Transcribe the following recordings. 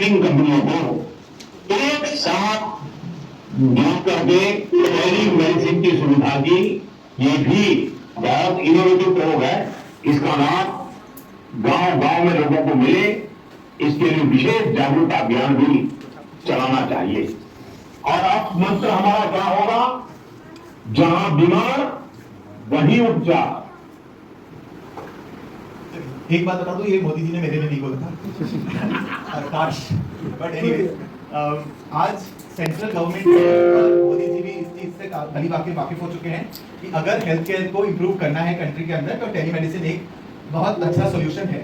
तीन कंपनियों को एक साथ मिल करके टेली मेडिसिन की सुविधा की, ये भी बहुत इनोवेटिव प्रयोग है। इसका लाभ गांव गांव में लोगों को मिले, इसके लिए विशेष जागरूकता अभियान भी चलाना चाहिए। और अब मंत्र हमारा क्या होगा? जहां बीमार वहीं उपचार। एक बात बता दूं, ये मोदी जी ने मेरे लिए नहीं बोला था काश, बट एनीवे आज सेंट्रल गवर्नमेंट और मोदी जी भी इस चीज से भली वाकिफ हो चुके हैं कि अगर हेल्थ केयर को इम्प्रूव करना है कंट्री के अंदर तो टेलीमेडिसिन एक बहुत अच्छा सोल्यूशन है।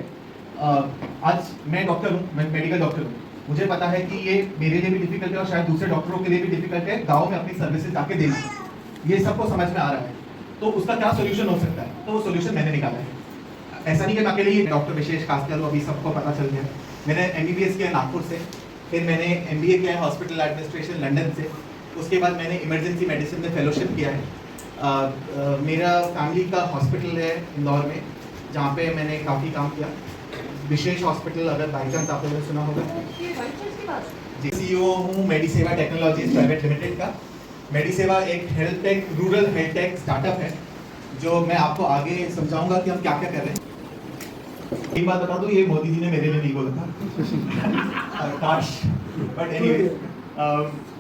आज मैं डॉक्टर हूँ, मैं मेडिकल डॉक्टर हूँ, मुझे पता है कि ये मेरे लिए भी डिफिकल्ट है और शायद दूसरे डॉक्टरों के लिए भी डिफिकल्ट है गाँव में अपनी सर्विसेज जाके देना, ये सबको समझ में आ रहा है। तो उसका क्या सोल्यूशन हो सकता है? तो वो सोल्यूशन मैंने निकाला है। ऐसा नहीं कि मैं अकेले ही डॉक्टर विशेष खासकर हूँ, अभी सबको पता चल गया। मैंने MBBS किया नागपुर से, फिर मैंने MBA किया है हॉस्पिटल एडमिनिस्ट्रेशन लंदन से, उसके बाद मैंने इमरजेंसी मेडिसिन में फेलोशिप किया है। मेरा फैमिली का हॉस्पिटल है इंदौर में, जहाँ पे मैंने काफ़ी काम किया। विशेष हॉस्पिटल, अगर बाई चांस आप लोगों ने सुना होगा। जी, CEO हूँ मेडिसेवा टेक्नोलॉजीज प्राइवेट लिमिटेड का। मेडिसेवा एक health take, rural health tech startup है, जो मैं आपको आगे समझाऊंगा कि हम क्या क्या कर रहे हैं। एक बात बता दूं, ये मोदी जी ने मेरे लिए नहीं बोला था काश, बट एनीवे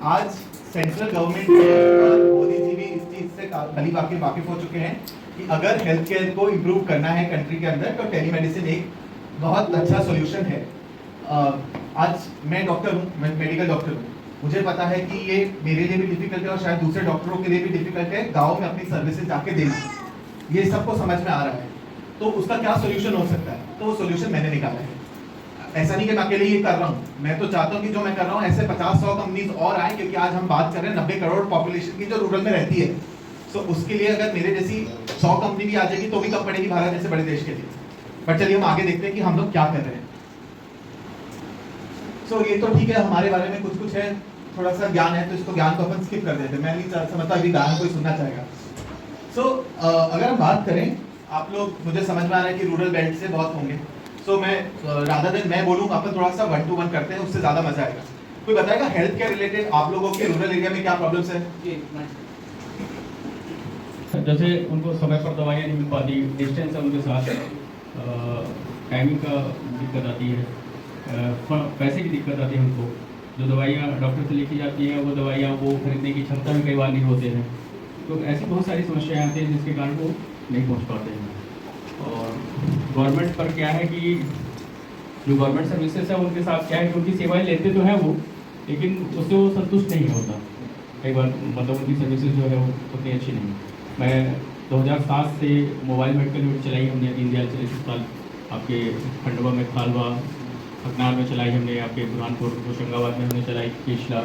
आज सेंट्रल गवर्नमेंट और मोदी जी भी इस चीज से भली वाकिफ हो चुके हैं कि अगर हेल्थ केयर को इम्प्रूव करना है कंट्री के अंदर तो टेलीमेडिसिन एक बहुत अच्छा सोल्यूशन है। आज मैं डॉक्टर हूँ, मैं मेडिकल डॉक्टर हूँ, मुझे पता है कि ये मेरे लिए भी डिफिकल्ट है और शायद दूसरे डॉक्टरों के लिए भी डिफिकल्ट है गाँव में अपनी सर्विसेज जाके देना, ये सबको समझ में आ रहा है। तो उसका क्या सोल्यूशन हो सकता है? तो वो सोल्यूशन मैंने निकाला है। ऐसा नहीं कि मैं अकेले ही कर रहा हूँ, मैं तो चाहता हूँ कि जो मैं कर रहा हूँ ऐसे 50-100 कंपनीज और आए, क्योंकि आज हम बात कर रहे हैं 90 करोड़ पॉपुलेशन की जो रूरल में रहती है। सो उसके लिए अगर मेरे जैसी 100 कंपनी भी आ जाएगी तो भी कम पड़ेगी भारत जैसे बड़े देश के लिए। बट चलिए हम आगे देखते हैं कि हम लोग क्या कर रहे हैं। सो ये तो ठीक है, हमारे बारे में कुछ है, थोड़ा सा ज्ञान है, तो इसको ज्ञान को अपन स्किप कर देते हैं। मैं नहीं समझता अभी ज्ञान कोई सुनना चाहेगा। सो अगर हम बात करें, आप लोग, मुझे समझ में आ रहा है कि रूरल बेल्ट से बहुत होंगे। सो मैं रादर देन मैं बोलूँ, अपन थोड़ा सा 1 to 1 करते हैं, उससे ज़्यादा मजा आएगा। कोई बताएगा हेल्थ केयर रिलेटेड आप लोगों के रूरल एरिया में क्या प्रॉब्लम्स है? जैसे उनको समय पर दवाइयाँ नहीं मिल पाती, डिस्टेंस है उनके साथ, टाइमिंग का दिक्कत आती है, पैसे की दिक्कत आती है उनको। जो दवाइयाँ डॉक्टर से लिखी जाती हैं वो दवाइयाँ वो खरीदने की क्षमता भी कई बार नहीं होते हैं। तो ऐसी बहुत सारी समस्याएं आती हैं जिसके कारण वो नहीं पहुंच पाते हैं। और गवर्नमेंट पर क्या है कि जो गवर्नमेंट सर्विसेज है उनके साथ क्या है कि उनकी सेवाएं लेते तो हैं वो, लेकिन उससे वो संतुष्ट नहीं होता कई बार, मतलब उनकी सर्विसेज जो है वो उतनी अच्छी नहीं। मैं 2007 से मोबाइल मेडिकल यूनिट चलाई हमने दीनदयाल चले अस्पताल, आपके खंडवा में, खालवा, हकनार में चलाई हमने, आपके बुरहानपुर, होशंगाबाद में हमने चलाई, केशला।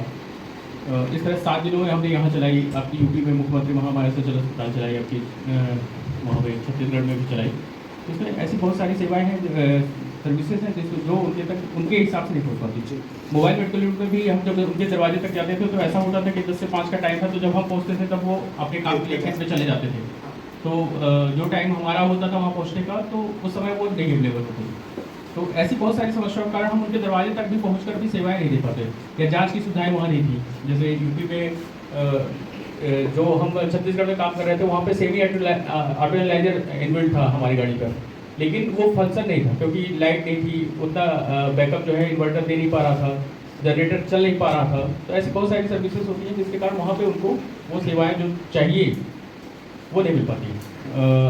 इस तरह 7 जिलों में हमने यहाँ चलाई। आपकी यूपी में मुख्यमंत्री महामारी से चल अस्पताल चलाई, आपकी वहाँ पे छत्तीसगढ़ में भी चलाई। तो इसमें ऐसी बहुत सारी सेवाएं हैं, सर्विसेज हैं जिसको जो उनके तक उनके हिसाब से नहीं पहुँच पाती। मोबाइल मेडिकल यूनिट में भी हम जब उनके दरवाजे तक जाते थे तो ऐसा होता था कि 10 से 5 का टाइम था, तो जब हम पहुँचते थे तब वो अपने काम के लिए खेत में चले जाते थे। तो जो टाइम हमारा होता था वहाँ पहुँचने का, तो उस समय वो नहीं अवेलेबल होती। तो ऐसी बहुत सारी समस्याओं के कारण हम उनके दरवाजे तक भी पहुँच भी सेवाएँ नहीं दे पाते, या जाँच की सुविधाएँ वहाँ नहीं थी। जैसे यूपी में जो हम छत्तीसगढ़ में काम कर रहे थे वहाँ पे सेमी ऑटो एनालाइजर इनबिल्ट था हमारी गाड़ी पर, लेकिन वो फंक्शन नहीं था क्योंकि लाइट नहीं थी, उतना बैकअप जो है इन्वर्टर दे नहीं पा रहा था, जनरेटर चल नहीं पा रहा था। तो ऐसी बहुत सारी सर्विसेज होती हैं जिसके कारण वहाँ पे उनको वो सेवाएं जो चाहिए वो नहीं मिल पाती।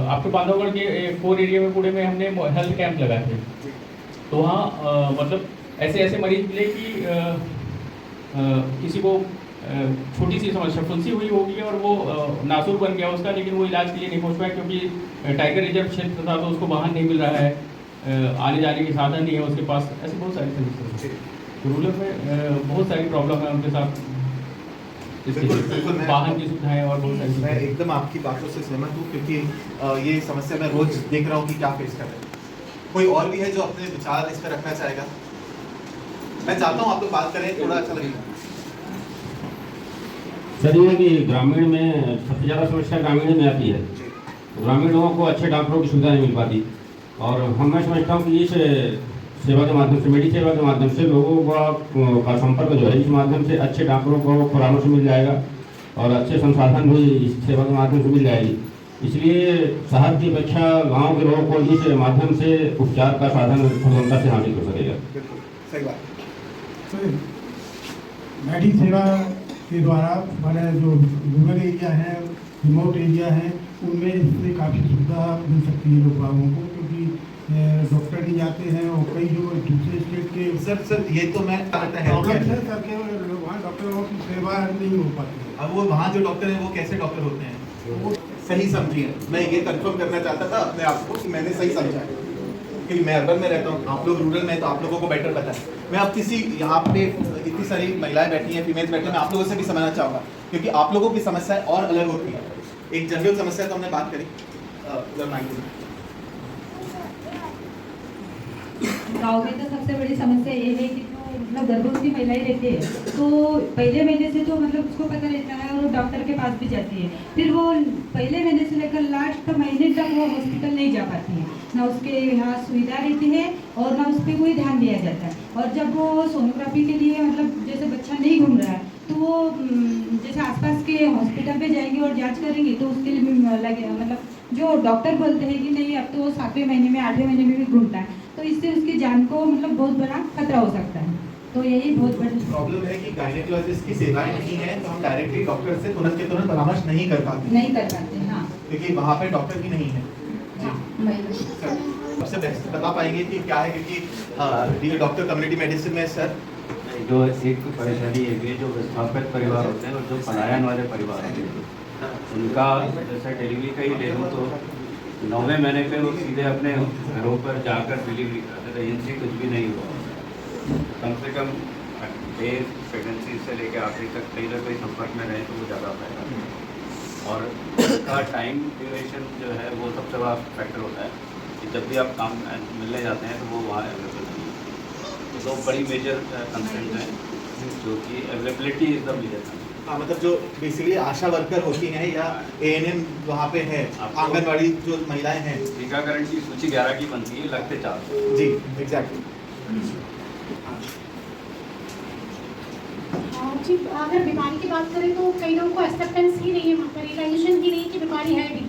आपके बांधवगढ़ के कोर एरिया में पूरे में हमने हेल्थ कैंप लगाए थे, तो वहाँ मतलब ऐसे मरीज मिले कि किसी को छोटी सी समस्या फुंसी हुई होगी और वो नासूर बन गया उसका, लेकिन वो इलाज के लिए नहीं पहुंच पाया क्योंकि टाइगर रिजर्व क्षेत्र था, तो उसको वाहन नहीं मिल रहा है, आने जाने के साधन नहीं है उसके पास। ऐसी बहुत सारी समस्या रूरल में बहुत सारी प्रॉब्लम है उनके साथ, वाहन की सुविधाएं और बहुत सारी। मैं एकदम आपकी बातों से सहमत हूँ, क्योंकि ये समस्या मैं रोज देख रहा हूँ कि क्या फेस कर रहे हैं। कोई और भी है जो अपने विचार इस पर रखना चाहेगा? मैं चाहता हूँ आप लोग बात करें, थोड़ा अच्छा लगेगा। सर ये कि ग्रामीण में सबसे ज़्यादा समस्या ग्रामीण में आती है, ग्रामीण लोगों को अच्छे डॉक्टरों की सुविधा नहीं मिल पाती। और हम मैं समझता हूँ कि इस सेवा के माध्यम से, मेडी सेवा के माध्यम से लोगों का संपर्क जो है, इस माध्यम से अच्छे डॉक्टरों को परामर्श मिल जाएगा और अच्छे संसाधन भी इस सेवा के माध्यम से मिल जाएगी। इसलिए शहर की अपेक्षा गांव के लोगों को इस माध्यम से उपचार का साधन सुगमता से हासिल कर सकेगा। बिल्कुल सही बात। तो मेडी सेवा के द्वारा हमारे जो रूरल एरिया है, रिमोट एरिया है, उनमें इससे काफ़ी सुविधा मिल सकती है लोग बागों को, क्योंकि डॉक्टर नहीं जाते हैं और कई जो दूसरे स्टेट के सर ये तो मैं प्रॉब्लम है सर के वहाँ डॉक्टरों की सेवा नहीं हो पाती है। अब वो वहाँ जो डॉक्टर हैं वो कैसे डॉक्टर होते हैं, वो सही समझिए। मैं ये कंफर्म करना चाहता था अपने आप को कि मैंने सही समझा है, क्योंकि मैं अर्बन में रहता हूँ, आप लोग रूरल में, तो आप लोगों को बेटर पता है। मैं अब किसी यहाँ पे इतनी सारी महिलाएं बैठी हैं, फीमेल्स बैठी हैं, मैं आप लोगों से भी समझना चाहूँगा, क्योंकि आप लोगों की समस्याएं और अलग होती है। एक जनरल समस्या तो हमने बात करी, गांव में तो सबसे बड़ी समस्या ये है कि जो मतलब गर्भवती महिलाएं रहती है, तो पहले महीने से तो मतलब उसको पता रहता है और डॉक्टर के पास भी जाती है, फिर वो पहले महीने से लेकर लास्ट महीने तक वो हॉस्पिटल नहीं जा पाती है, ना उसके यहाँ सुविधा रहती है और ना उस पर कोई ध्यान दिया जाता है। और जब वो सोनोग्राफी के लिए मतलब जैसे बच्चा नहीं घूम रहा है, तो वो जैसे आसपास के हॉस्पिटल पे जाएंगे और जांच करेंगे, तो उसके लिए भी लगे मतलब जो डॉक्टर बोलते हैं कि नहीं अब तो वो 7वें महीने में 8वें महीने में भी घूमता है, तो इससे उसकी जान को मतलब बहुत बड़ा खतरा हो सकता है। तो यही बहुत बड़ी प्रॉब्लम है कि गायनेकोलॉजिस्ट की सेवाएं नहीं है, तो हम डायरेक्टली डॉक्टर से तुरंत के तुरंत परामर्श नहीं कर पाते, हाँ, क्योंकि वहाँ पे डॉक्टर भी नहीं है। महिला सबसे बेस्ट बता पाएंगे कि क्या है, क्योंकि डॉक्टर कम्युनिटी मेडिसिन में सर जो एक परेशानी है कि जो विस्थापित परिवार होते हैं और जो पलायन वाले परिवार होते हैं, उनका जैसे डिलीवरी का ही ले लूँ तो 9वें महीने पे वो सीधे अपने घरों पर जाकर डिलीवरी कराते थे, इनसे कुछ भी नहीं हुआ। कम से कम डेज प्रेगनेंसी से लेकर आखिरी तक कहीं ना कहीं संपर्क में रहे तो वो ज़्यादा फायदा है। और उसका टाइम ड्यूरेशन जो है वो सबसे बड़ा फैक्टर होता है कि जब भी आप काम मिलने जाते हैं तो वो वहाँ अवेलेबल नहीं है। तो दो बड़ी मेजर कंसर्न हैं जो कि अवेलेबिलिटी इज द मेजर। हाँ, मतलब जो बेसिकली आशा वर्कर होती हैं या ANM वहाँ पे है, आंगनवाड़ी जो महिलाएं हैं। टीकाकरण की सूची 11 की बनती है, लगते 4 जी एग्जैक्टली। जी अगर बीमारी की बात करें तो कई लोगों को एक्सेप्टेंस ही नहीं है, वहाँ पर रियलाइजेशन ही नहीं कि बीमारी है भी।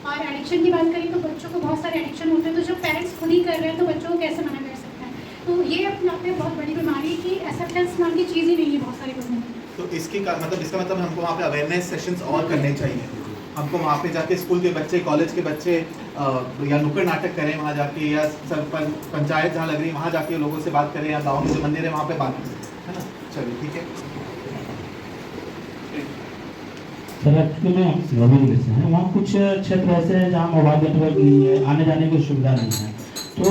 और एडिक्शन की बात करें तो बच्चों को बहुत सारे एडिक्शन होते हैं, तो जो पेरेंट्स खुद ही कर रहे हैं तो बच्चों को कैसे मना कर सकते हैं। तो ये अपने आप में बहुत बड़ी बीमारी है कि एक्सेप्टेंस नाम की चीज़ ही नहीं है बहुत सारे लोगों में। तो इसका मतलब हमको वहाँ पे अवेयरनेस सेशंस और करने चाहिए। हमको वहाँ पे जाके स्कूल के बच्चे, कॉलेज के बच्चे या नुक्कड़ नाटक करें वहाँ जाके, या पंचायत जहाँ लग रही है वहाँ जाके लोगों से बात करें, या गाँव में जो मंदिर है वहाँ पे बात करें, है ना। चलिए ठीक है सर, एक्चुअली में गवर्नमेंट से हैं, वहाँ कुछ क्षेत्र ऐसे हैं जहाँ मोबाइल नेटवर्क नहीं है, आने जाने की सुविधा नहीं है। तो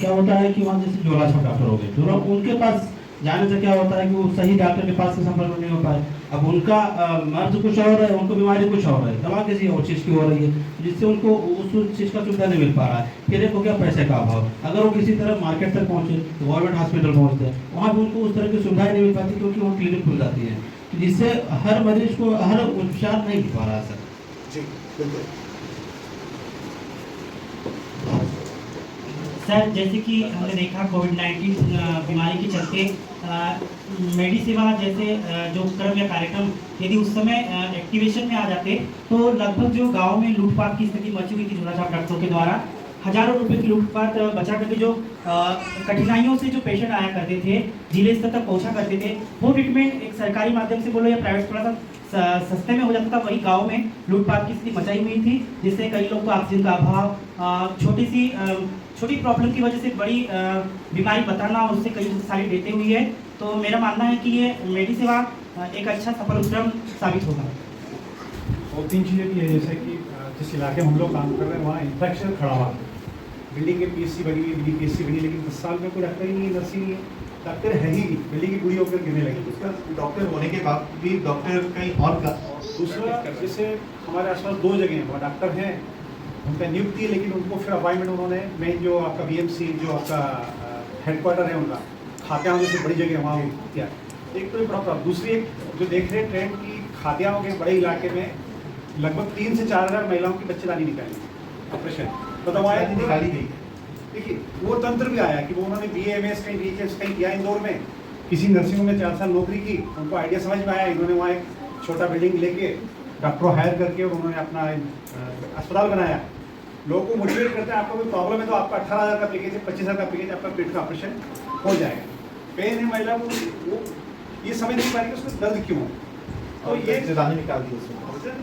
क्या होता है कि वहाँ जैसे झोला छाप डॉक्टर हो गए, तो उनके पास जाने से क्या होता है कि वो सही डॉक्टर के पास से संपर्क नहीं हो पाए। अब उनका मर्ज कुछ और है, उनको बीमारी कुछ और है, दवा किसी और चीज़ की हो रही है, जिससे उनको उस चीज़ का सुविधा नहीं मिल पा रहा है। फिर एक हो गया पैसे का अभाव। अगर वो किसी तरह मार्केट तक पहुँचे तो गवर्नमेंट हॉस्पिटल पहुँचते हैं, वहाँ भी उनको उस तरह की सुविधाएं नहीं मिल पाती, क्योंकि वो क्लिनिक खुल जाती है, जिससे हर मरीज को हर उपचार नहीं मिल पा रहा है। सर जी बिल्कुल सर, जैसे कि हमने देखा कोविड-19 बीमारी के चलते मेडी सेवा जैसे जो उपक्रम या कार्यक्रम यदि उस समय एक्टिवेशन में आ जाते तो लगभग जो गांव में लूटपाट की स्थिति मची हुई थी झोला छाप डॉक्टरों के द्वारा, हजारों रुपए की लूटपाट बचा करके जो कठिनाइयों से जो पेशेंट आया करते थे, जिले स्तर तक पहुंचा करते थे, वो ट्रीटमेंट एक सरकारी माध्यम से बोलो या प्राइवेट थोड़ा सा सस्ते में हो जाता था। वही गांव में लूटपाट की स्थिति मचाई हुई थी, जिससे कई लोग को ऑक्सीजन का अभाव, छोटी प्रॉब्लम की वजह से बड़ी बीमारी बताना और उससे कई सारी डेटें हुई है। तो मेरा मानना है कि ये मेडी सेवा एक अच्छा सफल उपक्रम साबित होगा। और 3 चीज़ें भी है, जैसे कि जिस इलाके में हम लोग काम कर रहे हैं वहाँ इंफ्रास्ट्रक्चर खड़ा हुआ, बिल्डिंग के PSC बनी हुई, बिल्डिंग PSC बनी, लेकिन 10 साल में कोई डॉक्टर ही नहीं, नर्स ही नहीं है, डॉक्टर है ही नहीं, बिल्डिंग की पूरी होकर गिरने लगी। उसका डॉक्टर होने के बाद भी डॉक्टर कहीं और का दूसरा, जैसे हमारे आसपास 2 जगह हैं, वहाँ डॉक्टर हैं, उनका नियुक्ति है, लेकिन उनको फिर अपॉइंटमेंट उन्होंने मेन जो आपका BMC जो आपका हेडक्वार्टर है उनका खात्याओं जैसे बड़ी जगह वहाँ किया। एक तो ये बड़ा प्रॉब्लम। दूसरी एक जो देख रहे हैं ट्रेंड की खात्याओं के बड़े इलाके में लगभग 3 से 4 हज़ार महिलाओं की बच्चेदानी निकाली ऑपरेशन, तो दवाएं निकाली गई। देखिए वो तंत्र भी आया कि वो उन्होंने BAMS कहीं BHS कहीं किया इंदौर में, किसी नर्सिंग होम में 4 साल नौकरी की, उनको आइडिया समझ में आया, इन्होंने वहाँ एक छोटा बिल्डिंग लेके डॉक्टर हायर करके और उन्होंने अपना अस्पताल बनाया। लोगों को मोटिवेट करते हैं, आपका कोई प्रॉब्लम है तो आपका 18,000 का पैकेज है, 25,000 का पैकेज, आपका पेट का ऑपरेशन हो जाएगा। पेन है महिला को, वो ये समझ नहीं पा रही कि उसमें दर्द क्यों है, तो ये रानी निकाल दी उसमें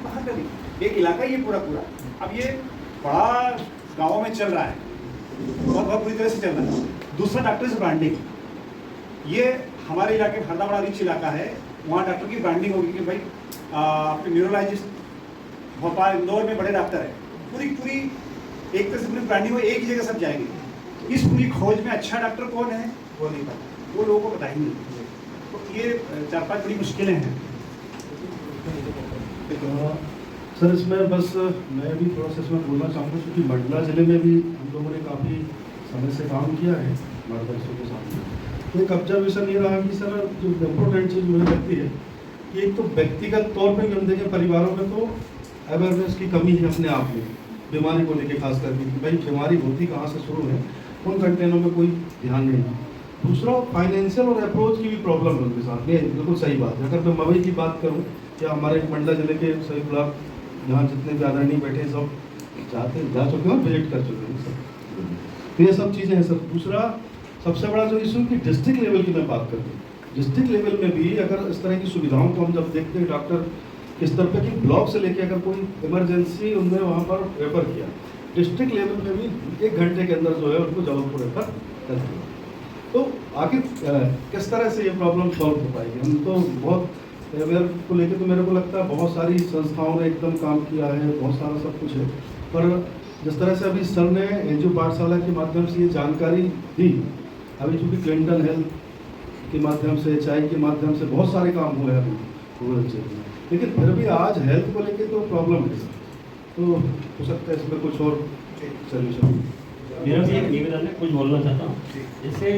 बाहर कर दी। एक इलाका ये पूरा अब ये बड़ा गाँव में चल रहा है, बहुत बुरी तरह से चल रहा है। दूसरा डॉक्टर से ब्रांडिंग, ये हमारे इलाके में हरदा बड़ा रिच इलाका है, वहाँ डॉक्टर की ब्रांडिंग होगी कि भाई आपके न्यूरोलॉजिस्ट भोपाल इंदौर में बड़े डॉक्टर है, पूरी एक तरह से अपनी ब्रांडिंग में एक ही जगह सब जाएंगे। इस पूरी खोज में अच्छा डॉक्टर कौन है वो नहीं पता, वो लोगों को पता ही नहीं। तो ये 4-5 बड़ी मुश्किलें हैं। सर इसमें बस मैं भी थोड़ा सा इसमें बोलना चाहूँगा, क्योंकि मंडला ज़िले में भी हम लोगों ने काफ़ी समय से काम किया है मर्दों के साथ। तो एक ऑब्जर्वेशन ये रहा कि सर जो इम्पोर्टेंट चीज़ मुझे लगती है कि एक तो व्यक्तिगत तौर पे भी हम देखें परिवारों में तो अवेयरनेस की कमी है अपने आप में, बीमारी को लेके खास करके कि भाई बीमारी होती कहाँ से शुरू है, उन कंटेनों में कोई ध्यान नहीं है। दूसरा फाइनेंशियल और अप्रोच की भी प्रॉब्लम है उनके साथ में, बिल्कुल सही बात है। अगर मैं मवई की बात करूँ या हमारे मंडला जिले के सभी ब्लॉक जहाँ जितने भी आदरणीय बैठे सब जा चुके हैं और विजिट कर चुके हैं सब, तो ये सब चीज़ें हैं सर। दूसरा सबसे बड़ा जो इशू की डिस्ट्रिक्ट लेवल की मैं बात करती हूँ, डिस्ट्रिक्ट लेवल में भी अगर इस तरह की सुविधाओं को हम जब देखते हैं डॉक्टर किस तरह पे कि ब्लॉक से लेके अगर कोई इमरजेंसी उनने वहाँ पर रेफर किया, डिस्ट्रिक्ट लेवल में भी 1 घंटे के अंदर जो है उनको जबलपुर रेफर कर दिया। तो आखिर किस तरह से ये प्रॉब्लम सॉल्व हो पाएगी? हम तो बहुत अवेयर को लेके तो मेरे को लगता है बहुत सारी संस्थाओं ने एकदम काम किया है, बहुत सारा सब कुछ है, पर जिस तरह से अभी सर ने एनजीओ पाठशाला के माध्यम से ये जानकारी दी, अभी चूँकि क्लिंटन हेल्थ के माध्यम से, चाय के माध्यम से बहुत सारे काम हुए हैं अभी रूरल क्षेत्र में, लेकिन फिर भी आज हेल्थ को लेके तो प्रॉब्लम है। तो हो सकता है इसमें कुछ और सोल्यूशन। मेरा भी एक निवेदन है, कुछ बोलना चाहता हूँ। जैसे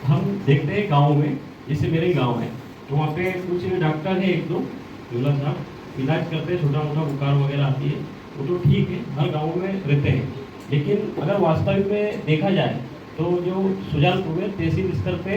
हम देखते हैं गाँव में, जैसे मेरे ही गाँव है, तो वहाँ पे कुछ डॉक्टर है, 1-2 दूल्हा साहब इलाज करते हैं, छोटा मोटा बुखार वगैरह आती है, वो तो ठीक है, हर गाँव में रहते हैं। लेकिन अगर वास्तविक में देखा जाए तो जो सुजानपुर में तहसील स्तर पे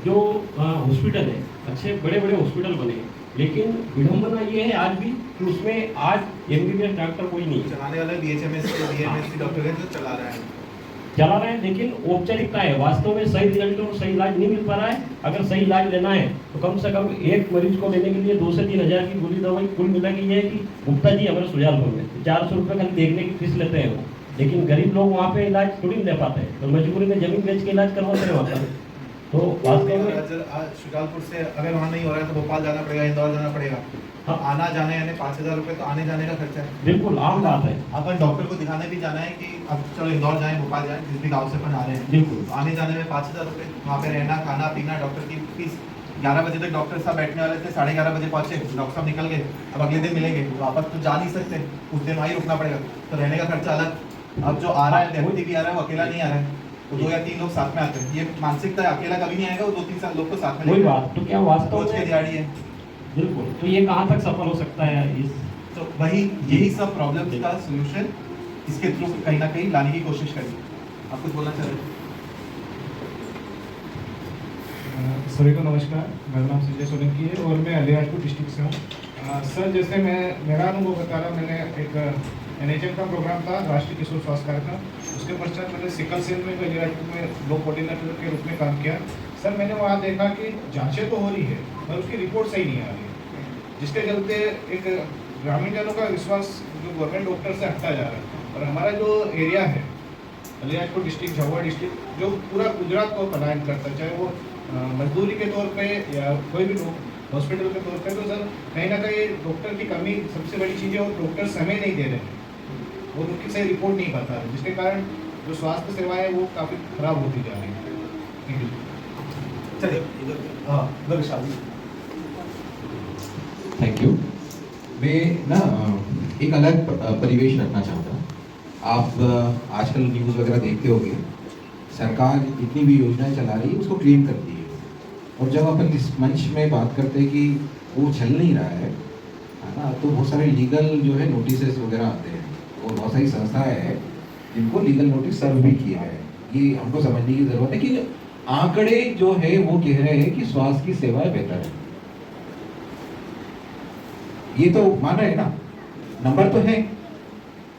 जो हॉस्पिटल है, अच्छे बड़े बड़े हॉस्पिटल बने हैं, लेकिन विडम्बना ये है आज भी कि उसमें आज MBBS डॉक्टर कोई नहीं चलाने वाला BHMS डॉक्टर है जो चला रहे हैं, लेकिन औपचारिकता है, वास्तव में सही रिजल्ट और सही इलाज नहीं मिल पा रहा है। अगर सही इलाज लेना है तो कम से कम एक मरीज को लेने के लिए 2 से 3 हज़ार की गोली दवाई कुल मिला के ये है कि गुप्ता जी हमारे सुजानपुर में 400 रुपये खाली देखने की फीस लेते हैं वो, लेकिन गरीब लोग वहाँ पे इलाज थोड़ी ले पाते हैं, तो मजबूरी में जमीन बेच के इलाज करवाते हैं वहाँ पर। तो वास्तव में शुजालपुर से अगर वहाँ नहीं हो रहा है तो भोपाल जाना पड़ेगा, इंदौर जाना पड़ेगा। हाँ। आना जाने यानी 5,000 रुपये तो आने जाने का खर्चा है। बिल्कुल आम बात है। अपन डॉक्टर को दिखाने भी जाना है कि अब चलो इंदौर जाएं, भोपाल जाएं, जिस भी गाँव से अपन आ रहे हैं, बिल्कुल तो आने जाने में 5,000 रुपये, वहाँ पे रहना खाना पीना, डॉक्टर की फीस। 11 बजे तक डॉक्टर साहब बैठने वाले थे, 11:30 बजे पहुँचे, डॉक्टर साहब निकल गए, अब अगले दिन मिलेंगे, वापस तो जा नहीं सकते, उस दिन वहीं रुकना पड़ेगा, तो रहने का खर्चा अलग। अब जो आ रहा है व्यक्ति भी आ रहा है, वो अकेला नहीं आ रहा है, तो 2 या 3 लोग साथ में आते हैं। ये मानसिकता अकेला कभी नहीं आएगा, वो 2-3 लोग को साथ में वही बात तो क्या वास्तव में दिहाड़ी है। बिल्कुल, तो ये कहाँ तक सफल हो सकता है इस, तो वही यही सब प्रॉब्लम्स का सलूशन इसके थ्रू कहीं ना कहीं लाने की कोशिश करेंगे। आप कुछ बोलना चाह रहे हैं? सभी को नमस्कार, मेरा नाम संजय सोलंकी है और मैं अलीराजपुर डिस्ट्रिक्ट से हूँ। सर जैसे मेरा अनुभव बता रहा, मैंने एक NHM का प्रोग्राम था, राष्ट्रीय किशोर स्वास्थ्य कार्यक्रम, उसके पश्चात मैंने सिकल सेल में अलीराजपुर में ब्लॉक कोऑर्डिनेटर के रूप में काम किया। सर मैंने वहाँ देखा कि जांचें तो हो रही है पर उसकी रिपोर्ट सही नहीं आ रही है, जिसके चलते एक ग्रामीण जनों का विश्वास जो गवर्नमेंट डॉक्टर से हटता जा रहा है। और हमारा जो एरिया है अलीराजपुर डिस्ट्रिक्ट, झाबुआ डिस्ट्रिक्ट, जो पूरा गुजरात को पलायन करता है, चाहे वो मजदूरी के तौर पे या कोई भी लोग हॉस्पिटल के तौर पे, तो सर कहीं ना कहीं डॉक्टर की कमी सबसे बड़ी चीज़ है, और डॉक्टर समय नहीं दे रहे हैं, वो उनकी सही रिपोर्ट नहीं पाता है, जिसके कारण जो स्वास्थ्य सेवाएं है वो काफ़ी खराब होती जा रही है। Thank you. चलिए इधर थैंक यू। मैं ना एक अलग परिवेश रखना चाहता हूँ। आप आजकल न्यूज़ वगैरह देखते होंगे, सरकार जितनी भी योजनाएं चला रही है उसको क्लेम करती है, और जब अपन इस मंच में बात करते हैं कि वो चल नहीं रहा है ना, तो बहुत सारे लीगल जो है नोटिस वगैरह आते हैं, और बहुत सारी संस्थाएं हैं जिनको लीगल नोटिस सर्व भी किया है। ये हमको समझने की जरूरत है कि आंकड़े जो है वो कह रहे हैं कि स्वास्थ्य की सेवाएं बेहतर है, ये तो मान रहे हैं ना, नंबर तो है।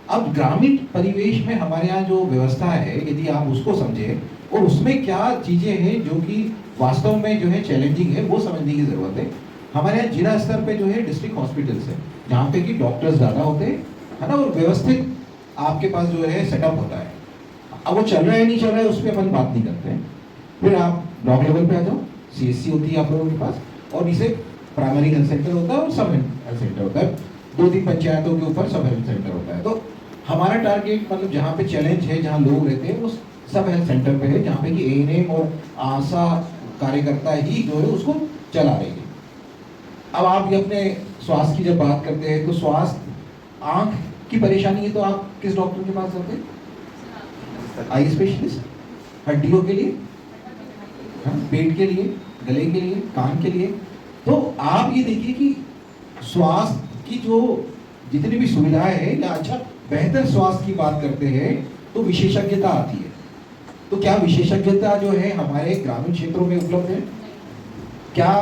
अब ग्रामीण परिवेश में हमारे यहाँ जो व्यवस्था है, यदि आप उसको समझे और उसमें क्या चीजें हैं जो कि वास्तव में जो है चैलेंजिंग है, वो समझने की जरूरत है। हमारे यहाँ जिला स्तर पे जो है डिस्ट्रिक्ट हॉस्पिटल्स है, जहाँ पे कि डॉक्टर्स ज़्यादा होते हैं, है ना, और व्यवस्थित आपके पास जो है सेटअप होता है। अब वो चल रहा है नहीं चल रहा है उस पर अपन बात नहीं करते हैं। फिर आप ब्लॉक लेवल पे आ जाओ, CSC होती है आप लोगों के पास, और इसे प्राइमरी हेल्थ सेंटर होता है और सब हेल्थ सेंटर होता है, 2-3 पंचायतों के ऊपर सब हेल्थ सेंटर होता है। तो हमारा टारगेट मतलब जहाँ पे चैलेंज है, जहाँ लोग रहते हैं, वो सब हेल्थ सेंटर पे है, जहाँ पे कि ANM और आशा कार्यकर्ता ही जो है उसको चला रही है। अब आप ये अपने स्वास्थ्य की जब बात करते हैं तो स्वास्थ्य, आंख की परेशानी है तो आप किस डॉक्टर के पास जाते हैं? आई स्पेशलिस्ट, हड्डियों के लिए, पेट के लिए, गले के लिए, कान के लिए। तो आप ये देखिए कि स्वास्थ्य की जो जितनी भी सुविधाएं हैं, या अच्छा बेहतर स्वास्थ्य की बात करते हैं तो विशेषज्ञता आती है। तो क्या विशेषज्ञता जो है हमारे ग्रामीण क्षेत्रों में उपलब्ध है? क्या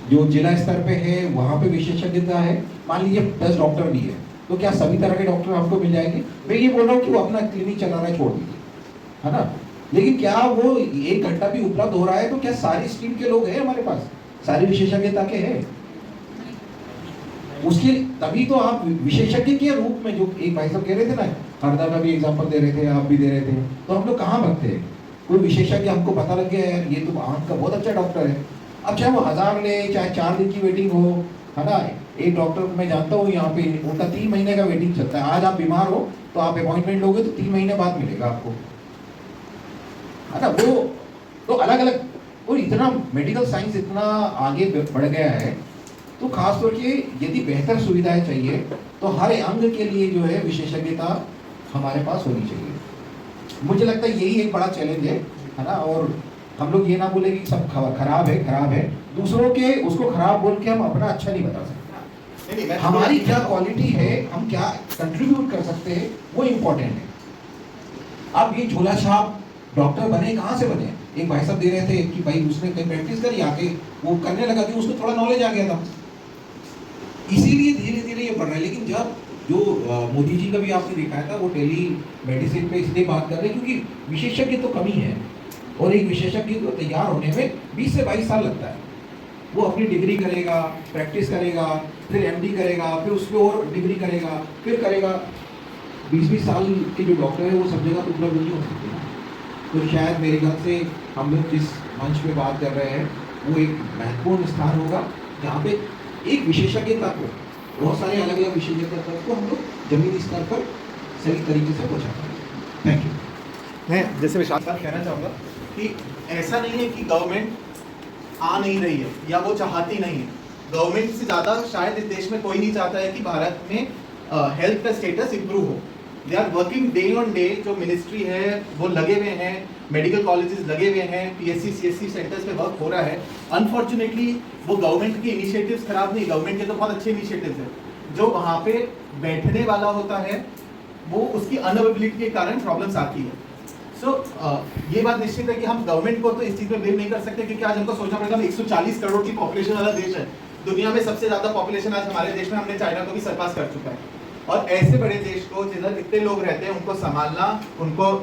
जो जिला स्तर पे है वहाँ पे विशेषज्ञता है? मान लीजिए 10 डॉक्टर भी है, तो क्या सभी तरह के डॉक्टर आपको मिल जाएंगे? मैं ये बोल रहा हूँ कि वो अपना क्लिनिक चलाना छोड़ दीजिए, है ना, लेकिन क्या वो 1 घंटा भी उपलब्ध हो रहा है? तो क्या सारी स्ट्रीम के लोग हैं हमारे पास, सारी विशेषज्ञता के हैं? उसके तभी तो आप विशेषज्ञ के रूप में, जो एक भाई साहब कह रहे थे ना, हरदा का भी एग्जांपल दे रहे थे, आप भी दे रहे थे, तो हम लोग कहाँ भगते हैं? कोई विशेषज्ञ हमको पता लग गया यार ये तो आंख का बहुत अच्छा डॉक्टर है, अब चाहे वो 1000 ले, चाहे 4 दिन की वेटिंग हो, है ना। एक डॉक्टर मैं जानता हूँ यहाँ पे, उनका 3 महीने का वेटिंग चलता है। आज आप बीमार हो तो आप अपॉइंटमेंट लोगे तो 3 महीने बाद मिलेगा आपको, है ना। वो तो अलग अलग, और इतना मेडिकल साइंस इतना आगे बढ़ गया है, तो खासतौर के यदि बेहतर सुविधाएं चाहिए तो हर अंग के लिए जो है विशेषज्ञता हमारे पास होनी चाहिए। मुझे लगता है यही एक बड़ा चैलेंज है ना। और हम लोग ये ना बोले कि सब खराब है, दूसरों के उसको खराब बोल के हम अपना अच्छा नहीं बता सकते। हमारी क्या क्वालिटी है, हम क्या कंट्रीब्यूट कर सकते हैं, वो इम्पोर्टेंट है। अब ये झोला छाप डॉक्टर बने कहाँ से बने? एक भाई साहब दे रहे थे कि भाई उसने कहीं प्रैक्टिस करी, आके वो करने लगा कि उसको थोड़ा नॉलेज आ गया था, इसीलिए धीरे धीरे ये बढ़ रहा है। लेकिन जब जो मोदी जी का भी आपने दिखाया था, वो टेली मेडिसिन पे इसलिए बात कर रहे हैं क्योंकि विशेषज्ञ तो कमी है, और एक विशेषज्ञ को तैयार होने में 20 से 22 साल लगता है। वो अपनी डिग्री करेगा, प्रैक्टिस करेगा, फिर MD करेगा, फिर उस पर और डिग्री करेगा, फिर करेगा। 20-20 साल के जो डॉक्टर है वो सब जगह तो उपलब्ध नहीं हो सकते ना। तो शायद मेरे ख्याल से हम लोग जिस मंच पे बात कर रहे हैं वो एक महत्वपूर्ण स्थान होगा, जहाँ पे एक विशेषज्ञता को, बहुत सारे अलग अलग विशेषज्ञता को हम लोग जमीनी स्तर पर सही तरीके से पहुँचा पाएंगे। Thank you. मैं जैसे विशाल साहब कहना चाहूँगा कि ऐसा नहीं है कि गवर्नमेंट आ नहीं रही है या वो चाहती नहीं है। गवर्नमेंट से ज़्यादा शायद इस देश में कोई नहीं चाहता है कि भारत में हेल्थ का स्टेटस इम्प्रूव हो। They are working day on day. जो मिनिस्ट्री है वो लगे हुए हैं, मेडिकल कॉलेजेस लगे हुए हैं, PSC CSC सेंटर्स पे वर्क हो रहा है। अनफॉर्चुनेटली वो गवर्नमेंट के इनिशिएटिव्स खराब नहीं, गवर्नमेंट के तो बहुत अच्छे इनिशिएटिव्स हैं। जो वहाँ पे बैठने वाला होता है वो उसकी अनअवेबिलिटी के कारण प्रॉब्लम्स आती है। सो ये बात निश्चित है कि हम गवर्नमेंट को तो इस चीज़ में ब्लेम नहीं कर सकते, क्योंकि आज हमको सोचना पड़ेगा, हम 140 करोड़ की पॉपुलेशन वाला देश है। दुनिया में सबसे ज़्यादा पॉपुलेशन आज हमारे देश में, हमने चाइना को भी सरपास कर चुका है। और ऐसे बड़े देश को जिधर इतने लोग रहते हैं, उनको संभालना, उनको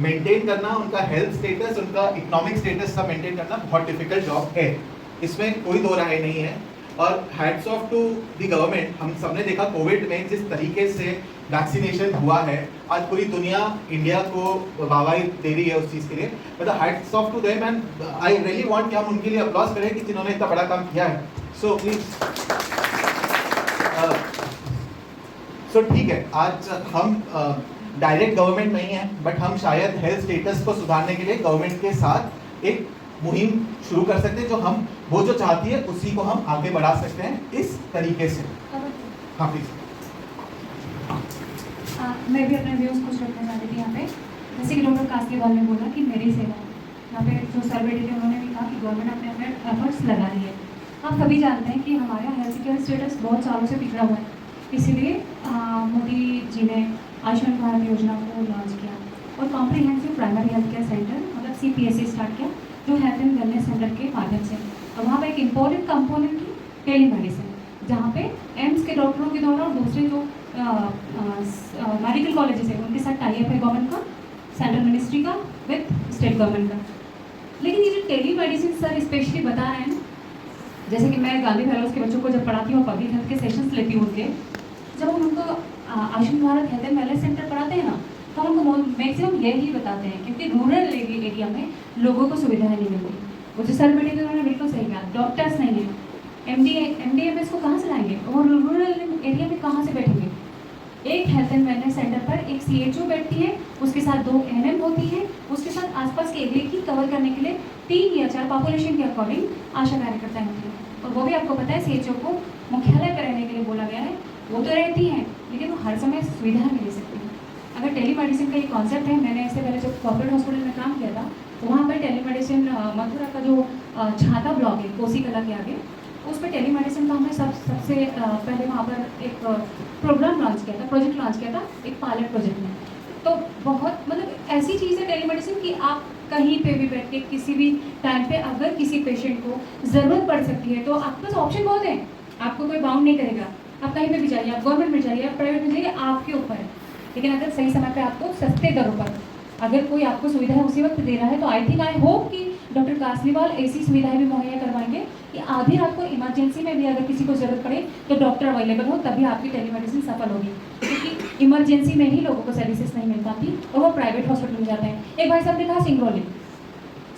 मेंटेन करना, उनका हेल्थ स्टेटस, उनका इकोनॉमिक स्टेटस सब मेंटेन करना बहुत डिफिकल्ट जॉब है, इसमें कोई दो राय नहीं है। और hats off to the government. हम सबने देखा कोविड में जिस तरीके से वैक्सीनेशन हुआ है, आज पूरी दुनिया इंडिया को वाहवाही दे रही है उस चीज़ के लिए। मतलब hats off to them and I really want कि हम उनके लिए अप्लॉज करें कि जिन्होंने इतना बड़ा काम किया है। सो प्लीज सो ठीक है, आज हम डायरेक्ट गवर्नमेंट नहीं है, बट हम शायद हेल्थ स्टेटस को सुधारने के लिए गवर्नमेंट के साथ एक मुहिम शुरू कर सकते हैं, जो हम वो जो चाहती है उसी को हम आगे बढ़ा सकते हैं इस तरीके से। हाँ प्लीज। मैं भी अपने व्यूज़ कुछ रखना चाहती थी यहाँ पे। जैसे कि डॉक्टर कासलीवाल ने बोला कि मेरी सेवा, यहाँ पे जो सर बैठे थे उन्होंने भी कहा कि गवर्नमेंट अपने अपने एफर्ट्स लगा रही है। आप सभी जानते हैं कि हमारे यहाँ हेल्थ केयर स्टेटस बहुत सालों से पिछड़ा हुआ है, इसीलिए मोदी जी ने आयुष्मान भारत योजना को लॉन्च किया और comprehensive primary health care centre मतलब CPSC स्टार्ट किया जो हेल्थ एंड वेलनेस सेंटर के माध्यम से। और वहाँ पर एक इम्पोर्टेंट कंपोनेंट थी टेली मेडिसिन, जहाँ पे एम्स के डॉक्टरों के द्वारा और दूसरे जो मेडिकल कॉलेजेस है उनके साथ टाई अप है गवर्नमेंट का, सेंट्रल मिनिस्ट्री का विद स्टेट गवर्नमेंट का। लेकिन ये जो टेली मेडिसिन सर स्पेशली बता रहे हैं, जैसे कि मैं गांधी फेलोज के बच्चों को जब पढ़ाती हूँ, पब्लिक हेल्थ के सेशंस लेती हूँ उनके, जब हम उनको Ayushman Bharat health and wellness centre पढ़ाते हैं ना, तो हम उनको मैक्सिमम यही बताते हैं क्योंकि रूरल एरिया में लोगों को सुविधाएं नहीं मिलती। वो जो सर बेटे थे उन्होंने बिल्कुल सही कहा, डॉक्टर्स नहीं है, MDMS को कहाँ से लाएंगे और रूरल एरिया में कहाँ से बैठेंगे। एक हेल्थ एंड वेलनेस सेंटर पर एक CHO बैठती है, उसके साथ 2 NM होती है, उसके साथ आसपास के एरिया की कवर करने के लिए 3 या 4 पॉपुलेशन के अकॉर्डिंग आशा कार्यकर्ताएं होती हैं। और वो भी आपको पता है CHO को मुख्यालय पर रहने के लिए बोला गया है, वो तो रहती हैं लेकिन वो हर समय सुविधा नहीं दे सकती। अगर टेली मेडिसिन का ये कॉन्सेप्ट है, मैंने इससे पहले जब कॉर्पोरेट हॉस्पिटल में काम किया था तो वहाँ पर टेली मेडिसिन मथुरा का जो छाता ब्लॉक है कोसी कला के आगे, उस पर टेली मेडिसिन का हमने सबसे पहले वहाँ पर एक प्रोग्राम लॉन्च किया था, प्रोजेक्ट लॉन्च किया था एक पायलट प्रोजेक्ट में। तो बहुत मतलब ऐसी चीज़ है टेली मेडिसिन कि आप कहीं पे भी बैठ के किसी भी टाइम पे अगर किसी पेशेंट को ज़रूरत पड़ सकती है तो आपके पास ऑप्शन बहुत है, आपको कोई बाउंड नहीं करेगा। आप कहीं पे भी जाइए, आप गवर्नमेंट में जाइए, आप प्राइवेट में जाइए, आपके ऊपर है। लेकिन अगर सही समय पे आपको सस्ते दरों पर अगर कोई आपको सुविधा उसी वक्त दे रहा है तो आई होप कि डॉक्टर कासलीवाल ऐसी सुविधाएं भी मुहैया करवाएंगे कि आधी रात को इमरजेंसी में भी अगर किसी को ज़रूरत पड़े तो डॉक्टर अवेलेबल हो, तभी आपकी टेलीमेडिसिन सफल होगी। क्योंकि इमरजेंसी में ही लोगों को सर्विसेज नहीं मिल पाती और वो प्राइवेट हॉस्पिटल में जाते हैं। एक भाई साहब ने कहा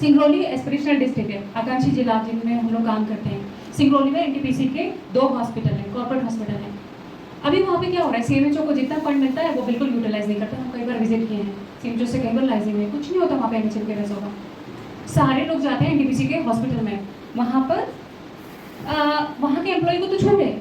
सिंगरौली एस्पिरेशनल डिस्ट्रिक्ट है, आकांक्षी जिला जिनमें हम लोग काम करते हैं। सिंगरौली में NTPC के 2 हॉस्पिटल हैं, कॉर्पोरेट हॉस्पिटल हैं। अभी वहाँ पे क्या हो रहा है, CMHO को जितना फंड मिलता है वो बिल्कुल यूटिलाइज नहीं करते। हम कई बार विजिट किए हैं, CMHO से कई बार लाइजिंग में कुछ नहीं होता वहाँ पे NHM के रेसों का। सारे लोग जाते हैं NTPC के हॉस्पिटल में, वहाँ पर वहाँ के एम्प्लॉय को तो छूट है,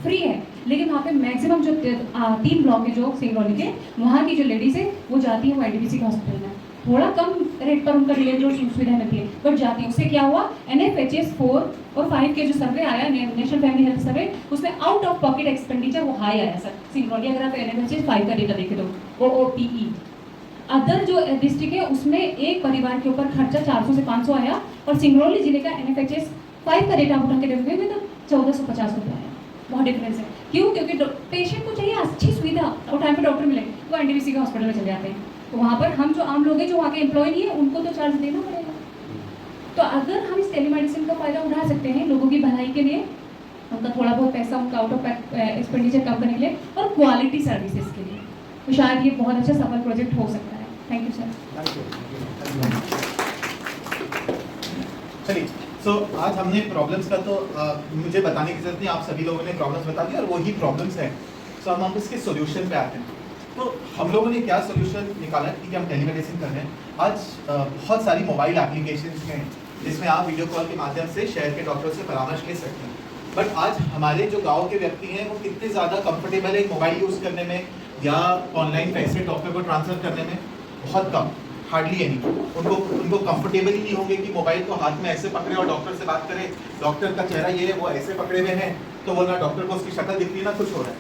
फ्री है, लेकिन वहाँ पे मैक्सिमम जो 3 ब्लॉक है जो सिंगरौली के, वहाँ की जो लेडीज़ है वो जाती है वो NTPC के हॉस्पिटल में, थोड़ा कम रेट पर उनका डिलीवरी सुविधा मिलती है बट जाती है। उससे क्या हुआ, NFHS 4 और 5 के जो सर्वे आया नेशनल फैमिली हेल्थ सर्वे, उसमें आउट ऑफ पॉकेट एक्सपेंडिचर वो हाई आया सर सिंगरौली। अगर आप NFHS 5 का डेटा देखें तो OOPE अदर जो डिस्ट्रिक्ट है उसमें एक परिवार के ऊपर खर्चा 400 से 500 आया और सिंगरौली जिले का NFHS 5 का डेटा उठा के देखोगे तो 1450 रुपये आया। बहुत डिफरेंस है। क्यों? क्योंकि पेशेंट को चाहिए अच्छी सुविधा और टाइम पे डॉक्टर मिले, वो NTPC के हॉस्पिटल में चले जाते हैं। तो वहाँ पर हम जो आम लोग हैं जो वहाँ के एम्प्लॉय नहीं है उनको तो चार्ज देना पड़ेगा। तो अगर हम इस टेलीमेडिसिन का फायदा उठा सकते हैं लोगों की भलाई के लिए, उनका थोड़ा बहुत पैसा उनका आउट ऑफ एक्सपेंडिचर कम करने के लिए और क्वालिटी सर्विसेज के लिए, तो शायद ये बहुत अच्छा सफल प्रोजेक्ट हो सकता है। Thank you sir. चलिए, सो आज हमने प्रॉब्लम्स का तो मुझे बताने की जरूरत नहीं, आप सभी लोगों ने प्रॉब्लम्स बता दिए और वही प्रॉब्लम्स हैं। सो हम इसके सोल्यूशन पे आते हैं। तो हम लोगों ने क्या सोल्यूशन निकाला कि हम टेलीमेडिसिन कर रहे हैं। आज बहुत सारी मोबाइल एप्लीकेशंस हैं जिसमें आप वीडियो कॉल के माध्यम से शहर के डॉक्टरों से परामर्श ले सकते हैं। बट आज हमारे जो गांव के व्यक्ति हैं वो कितने ज़्यादा कंफर्टेबल है मोबाइल यूज़ करने में या ऑनलाइन पैसे डॉक्टर को ट्रांसफ़र करने में, बहुत कम, हार्डली एनी। उनको कंफर्टेबल ही नहीं होंगे कि मोबाइल को हाथ में ऐसे पकड़े और डॉक्टर से बात करें। डॉक्टर का चेहरा ये है, वो ऐसे पकड़े हुए हैं तो वो ना डॉक्टर को उसकी शक्ल दिख रही है ना कुछ हो रहा है।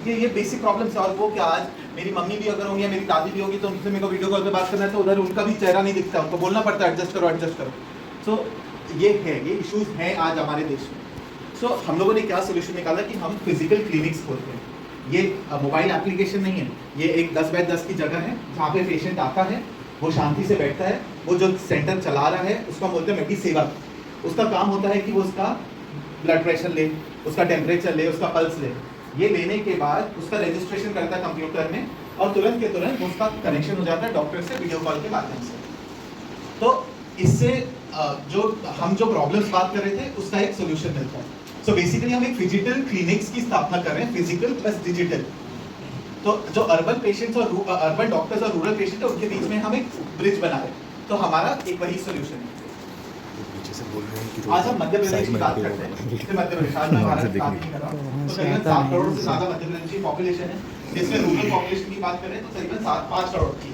ये बेसिक प्रॉब्लम्स है। और वो क्या, आज मेरी मम्मी भी अगर होंगी या मेरी दादी भी होगी तो उनसे मेरे को वीडियो कॉल पे बात करना है तो उधर उनका भी चेहरा नहीं दिखता, उनको बोलना पड़ता है एडजस्ट करो। सो ये इश्यूज हैं आज हमारे देश में। सो हम लोगों ने क्या सोल्यूशन निकाला कि हम फिजिकल क्लिनिक्स खोलते हैं। ये मोबाइल एप्लीकेशन नहीं है, ये एक 10 बाय 10 की जगह है जहाँ पे पेशेंट आता है, वो शांति से बैठता है। वो जो सेंटर चला रहा है उसका बोलते हैं मेडिसेवा। उसका काम होता है कि वो उसका ब्लड प्रेशर ले, उसका टेम्परेचर ले, उसका पल्स ले। ये लेने के बाद उसका रजिस्ट्रेशन करता है कंप्यूटर में और तुरंत के तुरंत उसका कनेक्शन हो जाता है डॉक्टर से वीडियो कॉल के माध्यम से। तो इससे हम जो प्रॉब्लम्स बात कर रहे थे उसका एक सोल्यूशन मिलता है। सो बेसिकली हम एक फिजिकल क्लिनिक्स की स्थापना कर रहे हैं, फिजिकल प्लस डिजिटल। तो जो अर्बन पेशेंट्स और अर्बन डॉक्टर्स और रूरल पेशेंट है उनके बीच में हम एक ब्रिज बना रहे हैं। तो हमारा एक वही सोल्यूशन है। आज हम मध्य प्रदेश की बात करते हैं। मध्य प्रदेश आज मैं भारत की बात नहीं कर रहा हूँ, तो करीबन 7 करोड़ से ज़्यादा मध्य प्रदेश की पॉपुलेशन है, जिसमें रूरल पॉपुलेशन की बात करें तो करीबन 5 करोड़ की।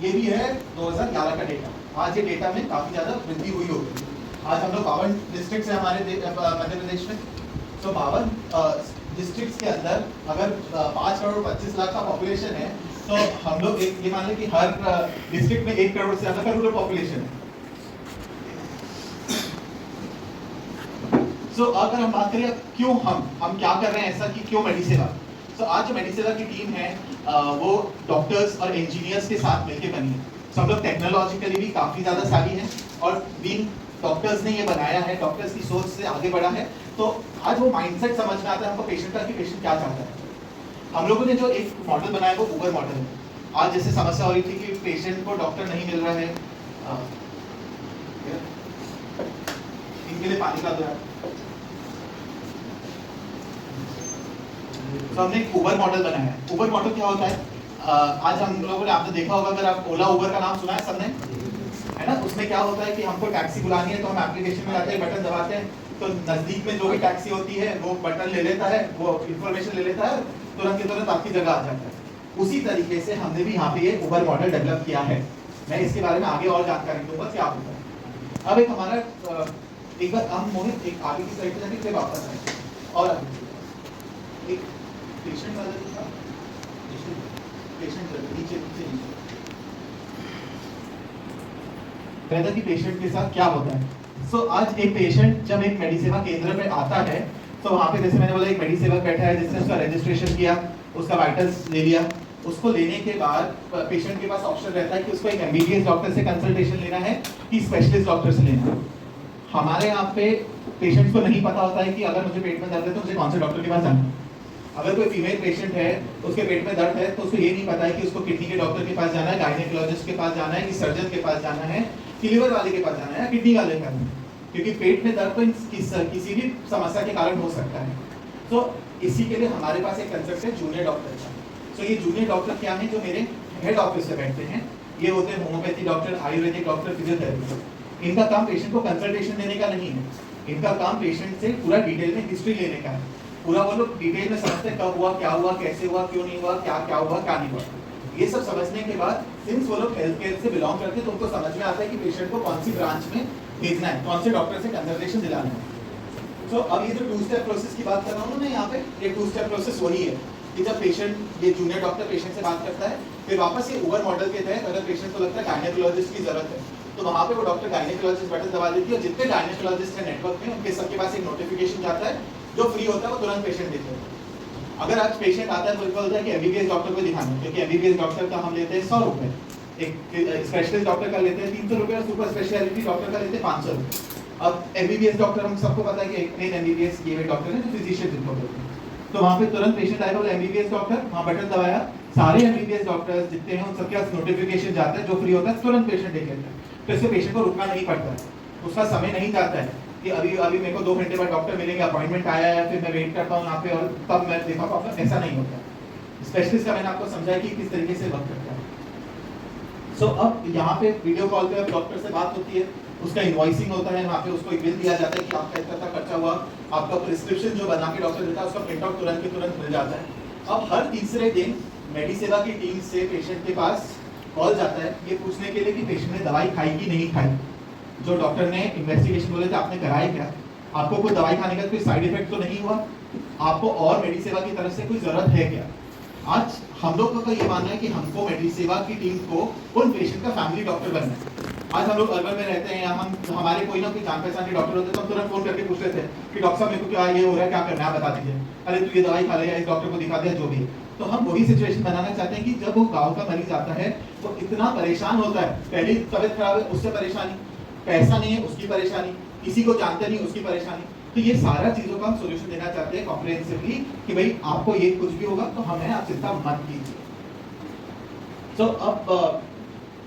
ये भी है 2011 का डेटा। आज ये डेटा में काफ़ी ज़्यादा वृद्धि हुई होगी। आज हम लोग 52 डिस्ट्रिक्ट है हमारे मध्य प्रदेश में। तो 52 डिस्ट्रिक्ट्स के अंदर अगर 5 करोड़ 25 लाख का पॉपुलेशन है, तो हम लोग एक ये मान लें कि हर डिस्ट्रिक्ट में 1 करोड़ से ज्यादा का रूरल पॉपुलेशन है। सो अगर हम बात करें क्यों हम क्या कर रहे हैं ऐसा कि क्यों मेडिसेवा, तो आज जो मेडिसेवा की टीम है वो डॉक्टर्स और इंजीनियर्स के साथ मिलकर बनी है। तो हम लोग टेक्नोलॉजिकली भी काफ़ी ज़्यादा सावी हैं और बीइंग डॉक्टर्स ने ये बनाया है, डॉक्टर्स की सोच से आगे बढ़ा है। तो आज वो माइंडसेट समझ में आता है हमको पेशेंट का कि पेशेंट क्या चाहता है। हम लोगों ने जो एक मॉडल बनाया वो उबर मॉडल है। आज जैसे समस्या हो रही थी कि पेशेंट को डॉक्टर नहीं मिल रहा है, इनके लिए पानी का दो। तो हमने एक उबर मॉडल बनाया है। उबर मॉडल क्या होता है, आज हम लोगों ने आपने देखा होगा, अगर आप ओला उबर का नाम सुना है सबने, है ना। उसमें क्या होता है कि हमको टैक्सी बुलानी है तो हम एप्लीकेशन में जाते हैं, बटन दबाते हैं, तो नजदीक में जो भी टैक्सी होती है वो बटन ले लेता है, वो इंफॉर्मेशन ले लेता है, तुरंत के तुरंत आपकी जगह आ जाता है। उसी तरीके से हमने भी यहाँ पे ये उबर मॉडल डेवलप किया है। मैं इसके बारे में आगे और जानकारी दूंगा क्या होता है। अब एक हमारा एक बार हम मोहित एक आगे की साइड पे जाके फिर वापस आए और एक पेशेंट वाला था, पेशेंट नीचे कहता कि पेशेंट के साथ क्या होता है। सो आज एक पेशेंट जब एक मेडिसेवा केंद्र पे आता है तो वहाँ पे जैसे मैंने बोला एक मेडिसेवा बैठा है जिसने उसका रजिस्ट्रेशन किया, उसका वाइटल्स ले लिया। उसको लेने के बाद पेशेंट के पास ऑप्शन रहता है कि उसको एक एमबीबीएस डॉक्टर से कंसल्टेशन लेना है कि स्पेशलिस्ट डॉक्टर से लेना है। हमारे यहाँ पे पेशेंट्स को नहीं पता होता है कि अगर मुझे पेट में दर्द है तो मुझे कौन से डॉक्टर के पास जाना है। अगर कोई फीमेल पेशेंट है उसके पेट में दर्द है तो उसको ये नहीं पता है कि उसको किडनी के डॉक्टर के पास जाना है, गायनेकोलॉजिस्ट के पास जाना है, कि सर्जन के पास जाना है, कि लिवर वाले के पास जाना है या किडनी वाले के पास, क्योंकि पेट में दर्द तो किसी भी समस्या के कारण हो सकता है। तो इसी के लिए हमारे पास एक कंसेप्ट है जूनियर डॉक्टर का। तो ये जूनियर डॉक्टर क्या है, जो मेरे हेड ऑफिस से बैठते हैं, ये होते हैं homeopathy doctor, Ayurvedic doctor, physiotherapist. इनका काम पेशेंट को कंसल्टेशन देने का नहीं है, इनका काम पेशेंट से पूरा डिटेल में हिस्ट्री लेने का है। पूरा वो लोग डिटेल में समझते कब हुआ, क्या हुआ, कैसे हुआ, क्यों नहीं हुआ, क्या क्या हुआ, क्या नहीं हुआ। ये सब समझने के बाद सिंस वो लोग हेल्थ केयर से बिलोंग करते हैं तो उनको समझ में आता है कि पेशेंट को कौन सी ब्रांच में भेजना है, कौन से डॉक्टर से कंसल्टेशन दिलाना है। तो अब ये जो 2 स्टेप प्रोसेस की बात कर रहा हूँ मैं यहाँ पे, ये 2 स्टेप प्रोसेस वही है कि जब पेशेंट ये जूनियर डॉक्टर पेशेंट से बात करता है, फिर वापस ये उबर मॉडल के तहत अगर पेशेंट को लगता है गायनेकोलॉजिस्ट की जरूरत है तो वहाँ पे वो डॉक्टर गायनेकोलॉजिस्ट बटन दबा देती है और जितने गायनेकोलॉजिस्ट है नेटवर्क में उनके सबके पास एक नोटिफिकेशन जाता है, जो फ्री होता है वो तुरंत पेशेंट देते हैं। अगर आज पेशेंट आता है तो बोलता है कि एमबीबीएस डॉक्टर को दिखाना, क्योंकि एमबीबीएस डॉक्टर का हम लेते हैं 100 रुपए, एक स्पेशलिस्ट डॉक्टर का लेते हैं 300 रुपए और सुपर स्पेशलिटी डॉक्टर का लेते हैं 500 रुपए। अब एमबीबीएस डॉक्टर हम सबको पता है कि एक मेन एमबीबीएस ये डॉक्टर है जो फिजिशियन जिनको बोलते हैं। तो वहाँ पे तुरंत पेशेंट आएगा, बोला एमबीबीएस डॉक्टर, वहाँ बटन दबाया, सारे एमबीबीएस डॉक्टर्स जितने हैं उन सबके पास नोटिफिकेशन जाता है, जो फ्री होता है तुरंत पेशेंट देख लेता है। तो इससे पेशेंट को रुकना नहीं पड़ता है, उसका समय नहीं जाता है कि अभी मेरे को 2 घंटे बाद डॉक्टर मिलेंगे, अपॉइंटमेंट आया है, फिर मैं वेट करता हूँ यहाँ पे और तब मैं देखा पाऊंगा, ऐसा नहीं होता। स्पेशलिस्ट का मैंने आपको समझाया कि किस तरीके से वर्क करता है। सो अब यहाँ पे वीडियो कॉल पे अब डॉक्टर से बात होती है, उसका इनवॉइसिंग होता है, वहाँ पे उसको एक बिल दिया जाता है कि आपका इतना खर्चा हुआ, आपका प्रिस्क्रिप्शन जो बना के डॉक्टर देता है उसका प्रिंट आउट तुरंत के तुरंत मिल जाता है। अब हर तीसरे दिन मेडिसेवा की टीम से पेशेंट के पास कॉल जाता है ये पूछने के लिए कि पेशेंट ने दवाई खाई कि नहीं खाई। जो डॉक्टर ने इन्वेस्टिगेशन बोले थे आपने कराया क्या, आपको कोई दवाई खाने का कोई साइड इफेक्ट तो नहीं हुआ, आपको और मेडिसेवा की तरफ से कोई जरूरत है क्या। आज हम लोग का ये मानना है कि हमको मेडिसेवा की टीम को उन पेशेंट का फैमिली डॉक्टर बनना है। आज हम लोग अर्बन में रहते हैं, हम हमारे कोई ना कोई जान पहचान के डॉक्टर होते तो हम तुरंत फोन करके पूछते थे कि डॉक्टर साहब मेरे को क्या ये हो रहा है, क्या करना है बता दीजिए, अरे तू ये दवाई खा ले या इस डॉक्टर को दिखा दिया, जो भी। तो हम वही सिचुएशन बनाना चाहते हैं कि जब वो गाँव का मरीज आता है तो इतना परेशान होता है, पहली तबीयत खराब है उससे परेशानी, पैसा नहीं है उसकी परेशानी, किसी को जानते नहीं उसकी परेशानी। तो ये सारा चीजों का हम सोल्यूशन देना चाहते हैं कॉम्प्रिहेंसिवली कि भाई आपको ये कुछ भी होगा तो हमें आप चिंता मत कीजिए। तो अब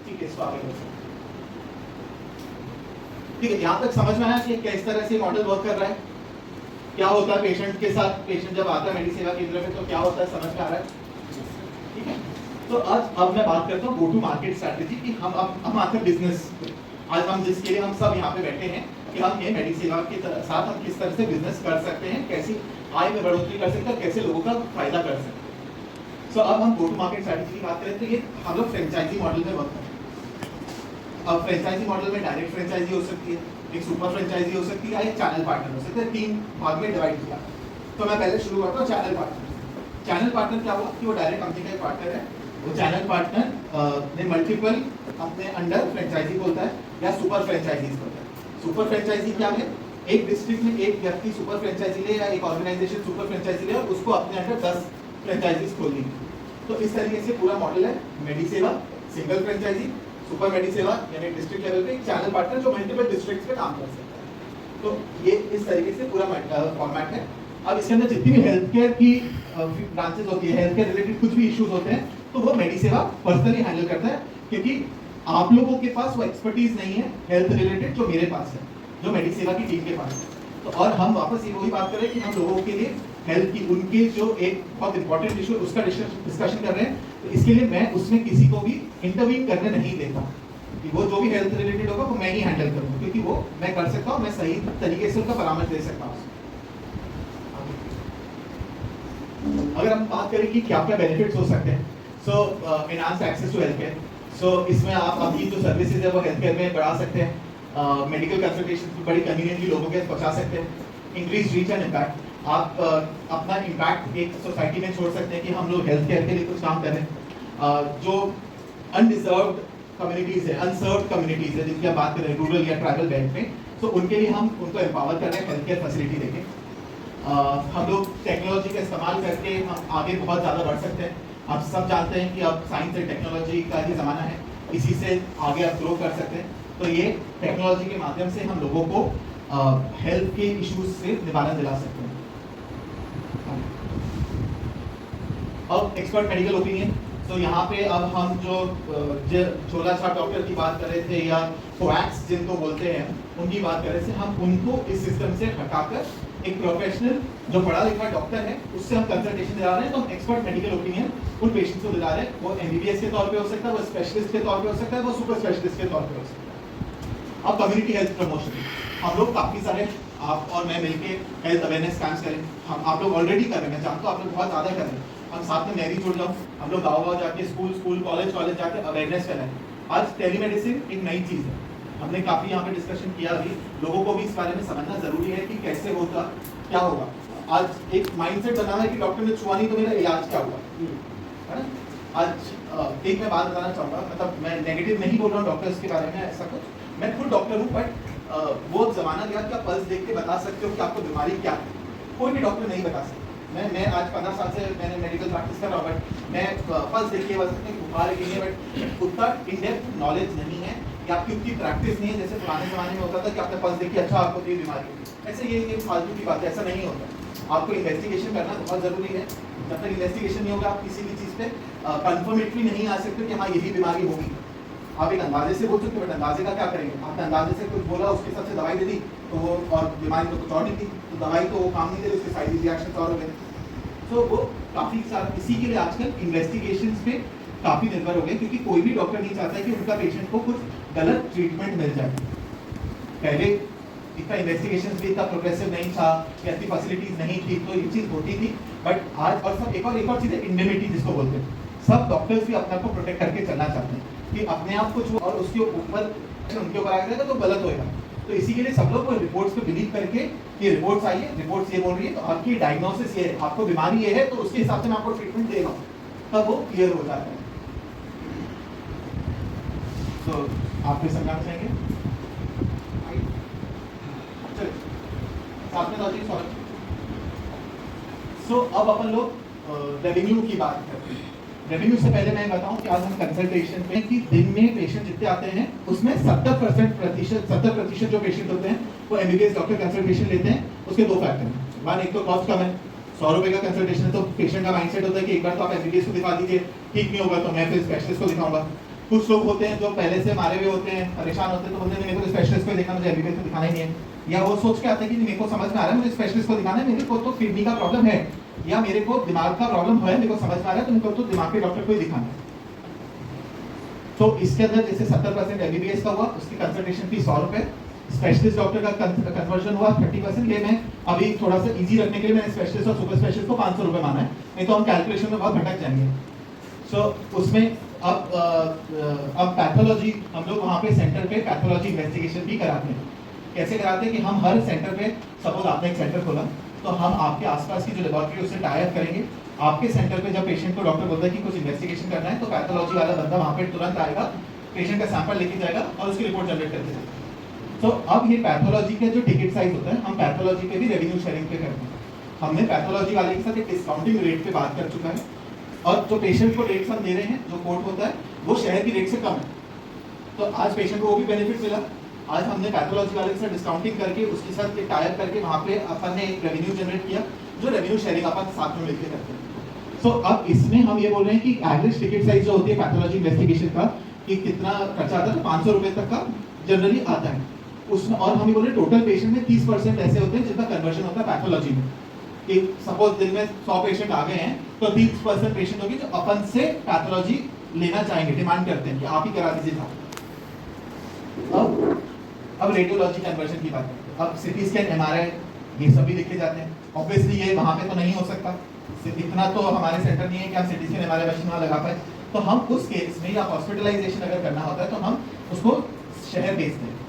ठीक है, स्वागत है। ठीक है, यहाँ तक समझ में आया कि किस तरह से मॉडल वर्क कर रहा है, क्या होता है पेशेंट के साथ, पेशेंट जब आता है मेडिसेवा केंद्र में तो क्या होता है, समझ में आ रहा है। ठीक है, तो आज अब मैं बात करता हूँ गो टू मार्केट स्ट्रैटेजी की। हम आते हैं बिजनेस, आज हम जिसके लिए हम सब यहाँ पे बैठे हैं कि हम ये मेडिसेवा के साथ हम किस तरह से बिजनेस कर सकते हैं, कैसी आय में बढ़ोतरी कर सकते हैं, कैसे लोगों का फायदा कर सकते हैं। सो अब हम गो टू मार्केट स्ट्रैटेजी की बात करें तो ये हम लोग फ्रेंचाइजी मॉडल में वर्क करते हैं। अब फ्रेंचाइजी मॉडल में डायरेक्ट फ्रेंचाइजी हो सकती है, एक सुपर फ्रेंचाइजी हो सकती है, एक चैनल पार्टनर हो सकता है, 3 भाग में डिवाइड किया। तो तो मैं पहले शुरू करता हूँ चैनल पार्टनर। चैनल पार्टनर क्या हुआ कि वो डायरेक्ट कंपनी का एक पार्टनर है। वो चैनल पार्टनर ने मल्टीपल अपने अंडर फ्रेंचाइजी बोलता है या सुपर फ्रेंचाइजीज बोलता है। सुपर फ्रेंचाइजी क्या है? एक डिस्ट्रिक्ट में एक व्यक्ति सुपर फ्रेंचाइजी ले या एक ऑर्गेनाइजेशन सुपर फ्रेंचाइजी ले और उसको अपने अंडर 10 फ्रेंचाइजीज खोलनी है। तो इस तरीके से पूरा मॉडल है मेडिसेवा, सिंगल फ्रेंचाइजी, सुपर मेडिसेवा यानी डिस्ट्रिक्ट लेवल पे एक चैनल पार्टनर जो मल्टीपल डिस्ट्रिक्ट्स पे काम कर सकता है। तो ये इस तरीके से पूरा फॉर्मेट है। अब इसके अंदर जितनी भी हेल्थ केयर की ब्रांचेस होती है, हेल्थ केयर रिलेटेड कुछ भी इश्यूज होते हैं तो वो मेडिसेवा पर्सनली हैंडल करता है, क्योंकि आप लोगों के पास वो एक्सपर्टीज नहीं है हेल्थ रिलेटेड जो मेरे पास है, जो मेडिसेवा की टीम के पास है। तो और हम वापस ये वही बात कर रहे हैं कि हम लोगों के लिए हेल्थ की उनके जो एक बहुत इंपॉर्टेंट इशू उसका डिस्कशन कर रहे हैं। तो इसके लिए मैं उसमें किसी को भी इंटरवीन करने नहीं देता कि वो जो भी हेल्थ रिलेटेड होगा वो मैं ही हैंडल करूँगा, क्योंकि वो मैं कर सकता हूँ, मैं सही तरीके से उनका परामर्श दे सकता हूँ। अगर हम बात करें कि क्या क्या बेनिफिट्स हो सकते हैं, so enhance access to health care. So इसमें आप अपनी जो सर्विसेज है वो हेल्थ केयर में बढ़ा सकते हैं, मेडिकल कंसल्टेशन बड़ी कन्वीनियंटली लोगों के पहुंचा सकते हैं, इंक्रीज रीच एंड इम्पैक्ट। आप अपना इम्पैक्ट एक सोसाइटी में छोड़ सकते हैं कि हम लोग हेल्थ केयर के लिए कुछ काम कर रहे हैं। जो अनडिजर्व्ड कम्युनिटीज है, अनसर्व्ड कम्युनिटीज है जिनकी आप बात कर रहे हैं रूरल या ट्राइबल बेल्ट में, तो उनके लिए हम उनको एम्पावर कर रहे हैं हेल्थ केयर फैसिलिटी देके। हम लोग टेक्नोलॉजी का इस्तेमाल करके हम आगे बहुत ज़्यादा बढ़ सकते हैं। आप सब जानते हैं कि अब साइंस एंड टेक्नोलॉजी का ही ज़माना है, इसी से आगे आप ग्रो कर सकते हैं। तो ये टेक्नोलॉजी के माध्यम से हम लोगों को हेल्थ के इश्यूज से निवारण दिला सकते हैं। अब एक्सपर्ट मेडिकल ओपिनियन, तो यहाँ पे अब हम जो झोला छाप डॉक्टर की बात कर रहे थे या कोवैक्स जिनको बोलते हैं उनकी बात कर रहे थे, हम उनको इस सिस्टम से हटाकर एक प्रोफेशनल जो पढ़ा लिखा डॉक्टर है उससे हम कंसल्टेशन दिला रहे हैं। तो हम एक्सपर्ट मेडिकल ओपिनियन उन पेशेंट्स को दिला रहे हैं। वो एमबीबीएस के तौर पे हो सकता है, वो स्पेशलिस्ट के तौर पे हो सकता है, वो सुपर स्पेशलिस्ट के तौर पे हो सकता है। अब कम्युनिटी हेल्थ प्रमोशन, हम लोग काफ़ी सारे आप और मैं मिलके हेल्थ अवेयरनेस कैंप्स करें। हम आप लोग ऑलरेडी कर रहे हैं, मैं जानता हूँ आप लोग बहुत ज़्यादा कर रहे हैं। हम साथ में मैं भी जुड़ जाऊँ, हम लोग गाँव जाके स्कूल कॉलेज जाके अवेयरनेस कराएं। आज टेलीमेडिसिन एक नई चीज़ है, हमने काफ़ी यहाँ पे डिस्कशन किया। अभी लोगों को भी इस बारे में समझना ज़रूरी है कि कैसे होगा, क्या होगा। आज एक माइंडसेट बनाना है कि डॉक्टर ने छुआ नहीं तो मेरा इलाज क्या हुआ, है ना। आज एक मैं बात बताना चाहूँगा, मतलब मैं नेगेटिव नहीं बोल रहा हूँ डॉक्टर्स के बारे में, ऐसा कुछ, मैं खुद डॉक्टर हूँ, बट वो ज़माना गया कि आप पल्स देख के बता सकते हो कि आपको बीमारी क्या है। कोई भी डॉक्टर नहीं बता सकता। मैं आज 15 साल से मैंने मेडिकल प्रैक्टिस कर रहा हूँ, बट मैं पल्स देख के बता सकता हूँ बुखार है कि नहीं, बट उतना इन डेप्थ नॉलेज नहीं है कि आपकी उतनी प्रैक्टिस नहीं है। जैसे पुराने ज़माने में होता था कि आपने पल्स देखी, अच्छा आपको ये बीमारी है, ऐसे ये फालतू की बात है, ऐसा नहीं होता। आपको इन्वेस्टिगेशन करना बहुत ज़रूरी है। जब तक इन्वेस्टिगेशन नहीं होगा आप किसी भी चीज़ पे कन्फर्मेटली नहीं आ सकते कि हाँ यही बीमारी होगी। आप एक अंदाजे से बोल सकते हो, बट अंदाजे का क्या करेंगे। आपने अंदाजे से कुछ बोला, उसके हिसाब से दवाई दे दी तो वो, और बीमारी तो कुछ और नहीं थी, तो दवाई तो वो काम नहीं दे रही, उसके साइड रिएक्शन और हो गए। तो वो काफ़ी सारा, इसी के लिए आजकल इन्वेस्टिगेशन पे काफ़ी निर्भर हो गए, क्योंकि कोई भी डॉक्टर नहीं चाहता है कि उनका पेशेंट को कुछ गलत ट्रीटमेंट मिल जाए। पहले इतना इन्वेस्टिगेशन भी इतना प्रोग्रेसिव नहीं था, ऐसी फैसिलिटीज नहीं थी, तो ये चीज़ होती थी। बट आज और सब एक और चीज़ है इंडेमिटी जिसको बोलते हैं। सब डॉक्टर्स भी अपने आप को प्रोटेक्ट करके चलना चाहते हैं कि अपने आप कुछ और उसके ऊपर उनके ऊपर आ जाएगा तो गलत होएगा। तो इसी के लिए सब लोग रिपोर्ट्स पे बिलीव करके कि रिपोर्ट्स आई है, रिपोर्ट्स ये बोल रही है, तो आपकी डायग्नोसिस ये है, आपको बीमारी ये है, तो उसके हिसाब से मैं आपको ट्रीटमेंट देगा, तब वो क्लियर हो जाता है। तो आप भी समझाना चाहेंगे? साथ में लॉजिक सॉल्व। सो अब अपन लोग रेवेन्यू की बात करते हैं। रेवेन्यू से पहले मैं बताऊं कि आज हम कंसल्टेशन में कि दिन में पेशेंट जितने आते हैं उसमें 70% जो पेशेंट होते हैं वो एमबीबीएस डॉक्टर कंसल्टेशन लेते हैं। उसके दो फैक्टर हैं। वन, एक तो कॉस्ट कम है, 100 रुपये का कंसल्टेशन है, तो पेशेंट का माइंडसेट होता है कि एक बार तो आप एमबीबीएस को दिखा दीजिए, ठीक नहीं होगा तो मैं फिर स्पेशलिस्ट को दिखाऊंगा। कुछ लोग होते हैं जो पहले से मारे हुए होते हैं, परेशान होते हैं, तो बोलते हैं मेरे को स्पेशलिस्ट को दिखाना, मुझे एमबीबीएस को दिखाना ही नहीं है। या वो सोच के आते हैं कि मेरे को समझ में आ रहा है, मुझे स्पेशलिस्ट को दिखाना है, मेरे को तो किडनी का प्रॉब्लम है या मेरे को दिमाग का प्रॉब्लम है, मेरे को समझ में आ रहा है, तो मेरे को तो दिमाग के डॉक्टर को ही दिखाना है। तो इसके अंदर जैसे 70% एमबीबीएस का हुआ, उसकी कंसल्टेशन फीस 100 रुपये, स्पेशलिस्ट डॉक्टर का कन्वर्जन हुआ 30%। ये मैं अभी थोड़ा सा इजी रखने के लिए मैंने स्पेशलिस्ट और सुपर स्पेशलिस्ट को 500 रुपये माना है, नहीं तो हम कैलकुलेशन में बहुत भटक जाएंगे। सो उसमें अब पैथोलॉजी हम लोग वहाँ पे सेंटर पे पैथोलॉजी इन्वेस्टिगेशन भी कराते हैं। कैसे कराते हैं कि हम हर सेंटर पे, सपोज आपने एक सेंटर खोला, तो हम आपके आसपास की जो लेबोरेटरी उससे टाई अप करेंगे। आपके सेंटर पे जब पेशेंट को डॉक्टर बोलता है कि कुछ इन्वेस्टिगेशन करना है तो पैथोलॉजी वाला बंदा वहाँ पे तुरंत आएगा, पेशेंट का सैंपल लेके जाएगा और उसकी रिपोर्ट जनरेट करके जाएगा। तो अब ये पैथोलॉजी का जो टिकट साइज होता है, हम पैथोलॉजी पे भी रेवेन्यू शेयरिंग पे करते हैं। हमने पैथोलॉजी वाले के साथ एक डिस्काउंटिंग रेट पे बात कर चुका है, और जो पेशेंट को रेट्स हम दे रहे हैं, जो कोट होता है वो शहर की रेट से कम है। तो आज पेशेंट को वो भी बेनिफिट मिला। आज हमने पैथोलॉजी वाले के साथ डिस्काउंटिंग करके उसके साथ एक टाई अप करके वहाँ पे अपन ने एक रेवेन्यू जनरेट किया, जो रेवेन्यू शेयरिंग अपन साथ में मिलकर करते हैं। तो अब इसमें हम ये बोल रहे हैं कि एवरेज टिकट साइज जो होती है पैथोलॉजी इन्वेस्टिगेशन का, कि कितना खर्चा आता है, तो 500 रुपए तक का जनरली आता है उसमें। और हम ये बोल रहे हैं टोटल पेशेंट में 30% ऐसे होते हैं जिनका कन्वर्जन होता है पैथोलॉजी में, कि सपोज दिन में 100 पेशेंट आ गए हैं तो 30% पेशेंट होगी जो अपन से पैथोलॉजी लेना चाहेंगे, डिमांड करते हैं कि आप ही करा दीजिए था। अब रेडियोलॉजी कन्वर्जन की बात है। अब सिटी स्कैन, एमआरआई, ये सब भी लिखे जाते हैं। ऑब्वियसली ये वहाँ पे तो नहीं हो सकता, इतना तो हमारे सेंटर नहीं है कि हम सिटी स्कैन एमआरआई मशीन वहाँ लगा पाए। तो हम उस केस में या हॉस्पिटलाइजेशन अगर करना होता है तो हम उसको शहर भेजते हैं।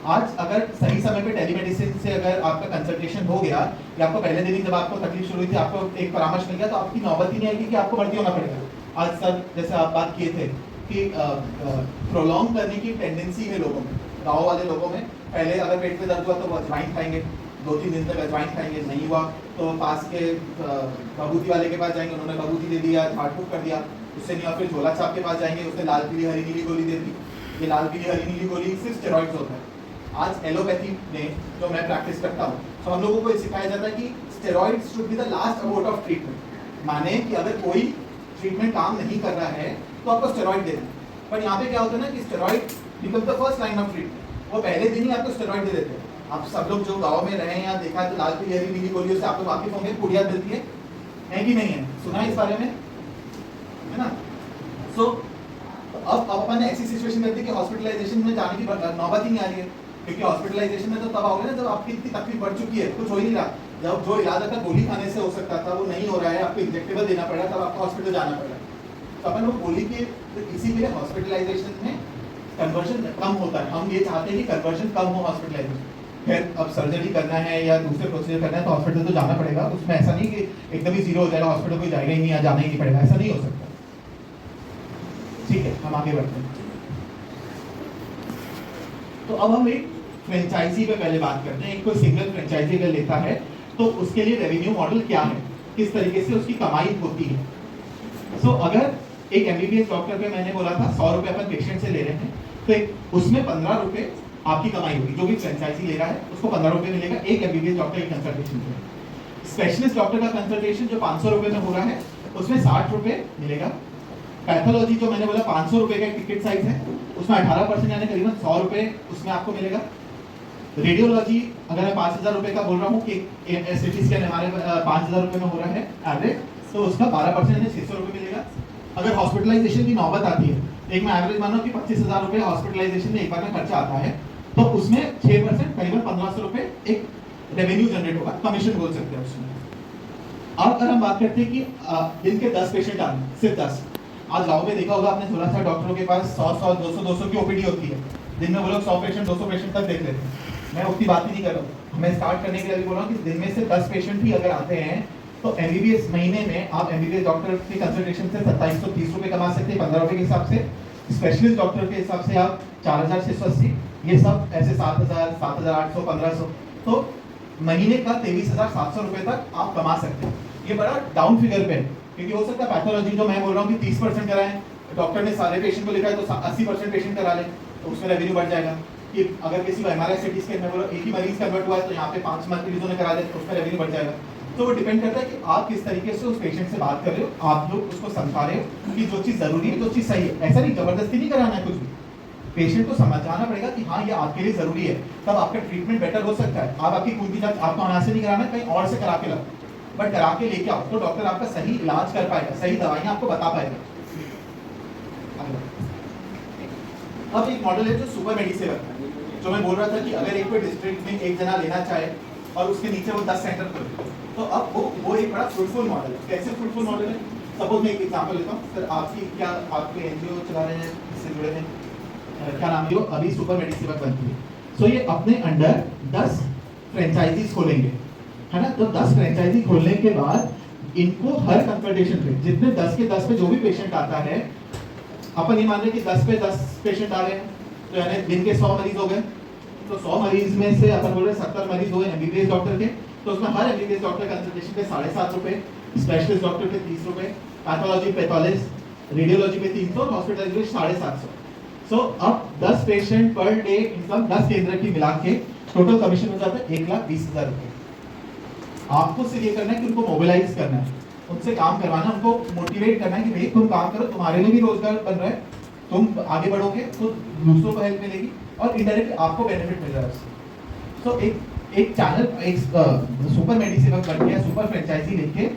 आज अगर सही समय पे टेलीमेडिसिन से अगर आपका कंसल्टेशन हो गया, या आपको पहले दिन जब आपको तकलीफ शुरू हुई थी आपको एक परामर्श मिल गया, तो आपकी नौबत ही नहीं आएगी कि आपको भर्ती होना पड़ेगा। आज सर जैसे आप बात किए थे कि प्रोलॉन्ग करने की टेंडेंसी है लोगों में, गाँव वाले लोगों में। पहले अगर पेट में दर्द हुआ तो वो अजवाइन खाएंगे, 2-3 दिन तक अजवाइन खाएंगे, नहीं हुआ तो पास के बबूती वाले के पास जाएंगे, उन्होंने बबूती दे दिया, झाड़ फूक कर दिया, उससे नहीं हुआ फिर झोला साहब के पास जाएंगे, उसने लाल पीली हरी नीली गोली दे दी। ये लाल पीली हरी नीली गोली सिर्फ स्टेरॉइड्स होता है। आज एलोपैथी में जो मैं प्रैक्टिस करता हूँ, तो हम लोगों को सिखाया जाता है कि steroids should be the last abort of treatment. माने कि अगर कोई ट्रीटमेंट काम नहीं कर रहा है तो आपको स्टेरॉइड देना है। पर यहाँ पे क्या होता है ना कि steroid become the first line of treatment. वो पहले दिन ही आपको स्टेरॉइड दे देते हैं। आप सब लोग जो गाँव में रहे हैं या देखा है तो लाल पीली हरी नीली गोलियों से आप लोग वाकिफ होंगे, पुड़िया मिलती है कि नहीं है, सुना है इस बारे में, है ना। सो अब अपन ने ऐसी सिचुएशन रहती है कि हॉस्पिटलाइजेशन में जाने की नौबत ही नहीं आ रही है, क्योंकि हॉस्पिटलाइजेशन में तो तब आओगे ना जब आपकी इतनी तकलीफ बढ़ चुकी है, कुछ हो ही नहीं रहा। जब जो इलाज आपका गोली खाने से हो सकता था वो नहीं हो रहा है, आपको इंजेक्टेबल देना पड़ रहा है, तब आपको हॉस्पिटल जाना पड़ रहा है। तो अपन वो गोली के इसीलिए हॉस्पिटलाइजेशन में कन्वर्जन कम होता है। हम ये चाहते हैं कि कन्वर्जन कम हो हॉस्पिटलाइजेशन। फिर अब सर्जरी करना है या दूसरे प्रोसीजर करना है तो हॉस्पिटल तो जाना पड़ेगा। उसमें ऐसा नहीं कि एकदम ही जीरो हो जाएगा, हॉस्पिटल कोई जाएगा ही नहीं या जाना ही नहीं पड़ेगा, ऐसा नहीं हो सकता। ठीक है, हम आगे बढ़ते हैं। तो अब हम एक फ्रेंचाइजी पे पहले बात करते हैं। एक कोई सिंगल फ्रेंचाइजी अगर लेता है तो उसके लिए रेवेन्यू मॉडल क्या है, किस तरीके से उसकी कमाई होती है। सो अगर एक एमबीबीएस डॉक्टर पे मैंने बोला था 100 रुपए अपन पेशेंट से ले रहे हैं, तो उसमें 15 रुपए आपकी कमाई होगी। जो भी फ्रेंचाइजी ले रहा है उसको 15 रुपए मिलेगा एक एमबीबीएस डॉक्टर की कंसल्टेशन पे। स्पेशलिस्ट डॉक्टर का कंसल्टेशन जो 500 रुपए में हो रहा है उसमें 60 रुपए मिलेगा। पैथोलॉजी जो मैंने बोला 500 रुपए का टिकट साइज है, उसमें 18% यानी करीबन 100 रुपए उसमें आपको मिलेगा। रेडियोलॉजी अगर मैं 5000 रुपए का बोल रहा हूँ कि सिटी स्कैन हमारे 5000 रुपए में हो रहा है एवरेज, तो उसका 12% यानी 600 रुपए मिलेगा। अगर हॉस्पिटलाइजेशन की नौबत आती है, एक मैं एवरेज मानो कि 25,000 रुपए हॉस्पिटलाइजेशन में एक बार में खर्चा आता है, तो उसमें 6% करीबन 1500 रुपए एक रेवेन्यू जनरेट होगा, कमीशन बोल सकते हैं उसमें। अब अगर हम बात करते हैं कि दिन के 10 पेशेंट आ रहे हैं, सिर्फ 10। आज गाँव में देखा होगा आपने, थोड़ा सा डॉक्टरों के पास 100, 200 की ओपीडी होती है। दिन में वो लोग 100 पेशेंट 200 पेशेंट तक देख लेते हैं। मैं उतनी बात ही नहीं कर रहा हूँ। मैं स्टार्ट करने के लिए बोल रहा हूँ कि दिन में से 10 पेशेंट भी अगर आते हैं तो एमबीबीएस महीने में आप एमबीबीएस डॉक्टर की कंसल्टेशन से 2730 रुपए कमा सकते हैं 15 रुपए के हिसाब से। स्पेशलिस्ट डॉक्टर के हिसाब से आप 4680, ये सब ऐसे 7000, 7800, 1500, तो महीने का 23,700 रुपए तक आप कमा सकते हैं। ये बड़ा डाउन फिगर पे है, क्योंकि हो सकता है पैथोलॉजी जो मैं बोल रहा हूँ कि 30% कराएं, डॉक्टर ने सारे पेशेंट को लिखा है तो 80% पेशेंट करा लें, तो उसमें रेवेन्यू बढ़ जाएगा। कि अगर किसी को एमआरआई सिटी स्कैन में बोलो एक ही मरीज कन्वर्ट हुआ है तो यहाँ पे 5 मरीजों ने करा दिया तो उसमें रेवेन्यू बढ़ जाएगा। तो वो डिपेंड करता है कि आप किस तरीके से उस पेशेंट से बात कर रहे हो, आप लोग उसको समझा रहे हो कि जो चीज़ जरूरी है, जो चीज़ सही है। ऐसा नहीं जबरदस्ती नहीं कराना है कुछ भी, पेशेंट को समझाना पड़ेगा कि हाँ ये आपके लिए जरूरी है, तब आपका ट्रीटमेंट बेटर हो सकता है। आप आपकी खून की जांच आपको अनाज से नहीं कराना है, कहीं और से करा के लाओ, बट करा के लेके आओ तो डॉक्टर आपका सही इलाज कर पाएगा, सही दवाइयाँ आपको बता पाएगा। अब एक मॉडल है जो सुपर मेडिसेवर है, जो मैं बोल रहा था कि अगर एक कोई डिस्ट्रिक्ट में एक जना लेना चाहे और उसके नीचे वो 10 सेंटर खोले, तो अब वो एक बड़ा फ्रूटफुल मॉडल है। कैसे फ्रूटफुल मॉडल है? सपोज मैं एक एग्जांपल लेता हूँ। सर आपकी क्या आपके एनजीओ चला रहे हैं, इससे जुड़े हैं, क्या नाम है, अभी सुपर मेडिसेवर बनती है। सो ये अपने अंडर 10 फ्रेंचाइजीज खोलेंगे। है ना। तो 10 फ्रेंचाइजी खोलने के बाद इनको हर कंसल्टेशन पे जितने 10 के 10 पे जो भी पेशेंट आता है, अपन ये मान रहे कि 10 पे 10 पेशेंट आ रहे हैं, तो यानी दिन के 100 मरीज हो गए, तो 100 मरीज में से अपन बोल रहे 70 मरीज हुए एमबीबीएस डॉक्टर के, तो उसमें हर एमबीबीएस डॉक्टर कंसल्टेशन पे 7.5 रुपए, स्पेशलिस्ट डॉक्टर पे 30 रुपए, पैथोलॉजी पैथोलॉजिस्ट रेडियोलॉजी पे 300, हॉस्पिटल पे 750। सो अब 10 पेशेंट पर डे इनकम 10 केंद्र की मिला के टोटल कमीशन हो जाता है 1,20,000 रुपए। आपको सिर्फ ये करना है कि उनको मोबिलाइज करना है, उनसे काम करवाना, उनको मोटिवेट करना है कि भाई तुम काम करो, तुम्हारे लिए भी रोजगार बन रहा है, तुम आगे बढ़ोगे तो दूसरों को हेल्प मिलेगी और इनडायरेक्ट आपको बेनिफिट मिल रहा है उससे। तो एक चैनल, एक सुपर मेडिसिन बन गया, सुपर फ्रेंचाइजी लेके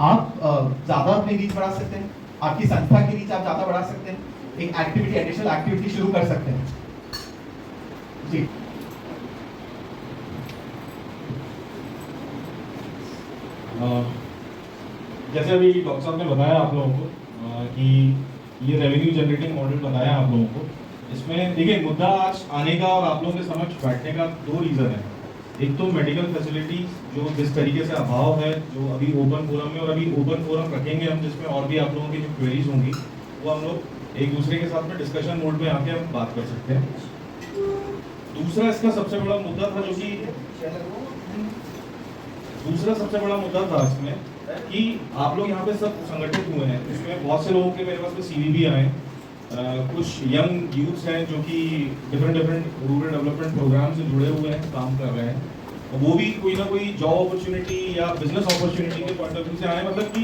आप ज्यादा अपनी रीच बढ़ा सकते हैं, आपकी संस्था की रीच आप ज्यादा बढ़ा सकते हैं, एक एक्टिविटी एडिशनल एक्टिविटी शुरू कर सकते हैं जी। जैसे अभी डॉक्टर साहब ने बताया आप लोगों को कि ये रेवेन्यू जनरेटिंग मॉडल बताया आप लोगों को। इसमें देखिए मुद्दा आज आने का और आप लोगों के समक्ष बैठने का 2 रीज़न है। एक तो मेडिकल फैसिलिटी जो जिस तरीके से अभाव है, जो अभी ओपन फोरम में, और अभी ओपन फोरम रखेंगे हम जिसमें और भी आप लोगों की जो क्वेरीज होंगी वो हम लोग एक दूसरे के साथ में डिस्कशन मोड में आके हम बात कर सकते हैं। दूसरा इसका सबसे बड़ा मुद्दा था इसमें कि आप लोग यहाँ पे सब संगठित हुए हैं, इसमें बहुत से लोगों के मेरे पास में सीवी भी आए, कुछ यंग यूथ्स हैं जो कि डिफरेंट रूरल डेवलपमेंट प्रोग्राम से जुड़े हुए हैं, काम कर रहे हैं, और वो भी कोई ना कोई जॉब अपॉर्चुनिटी या बिजनेस अपॉर्चुनिटी के पॉइंट ऑफ व्यू से आए, मतलब कि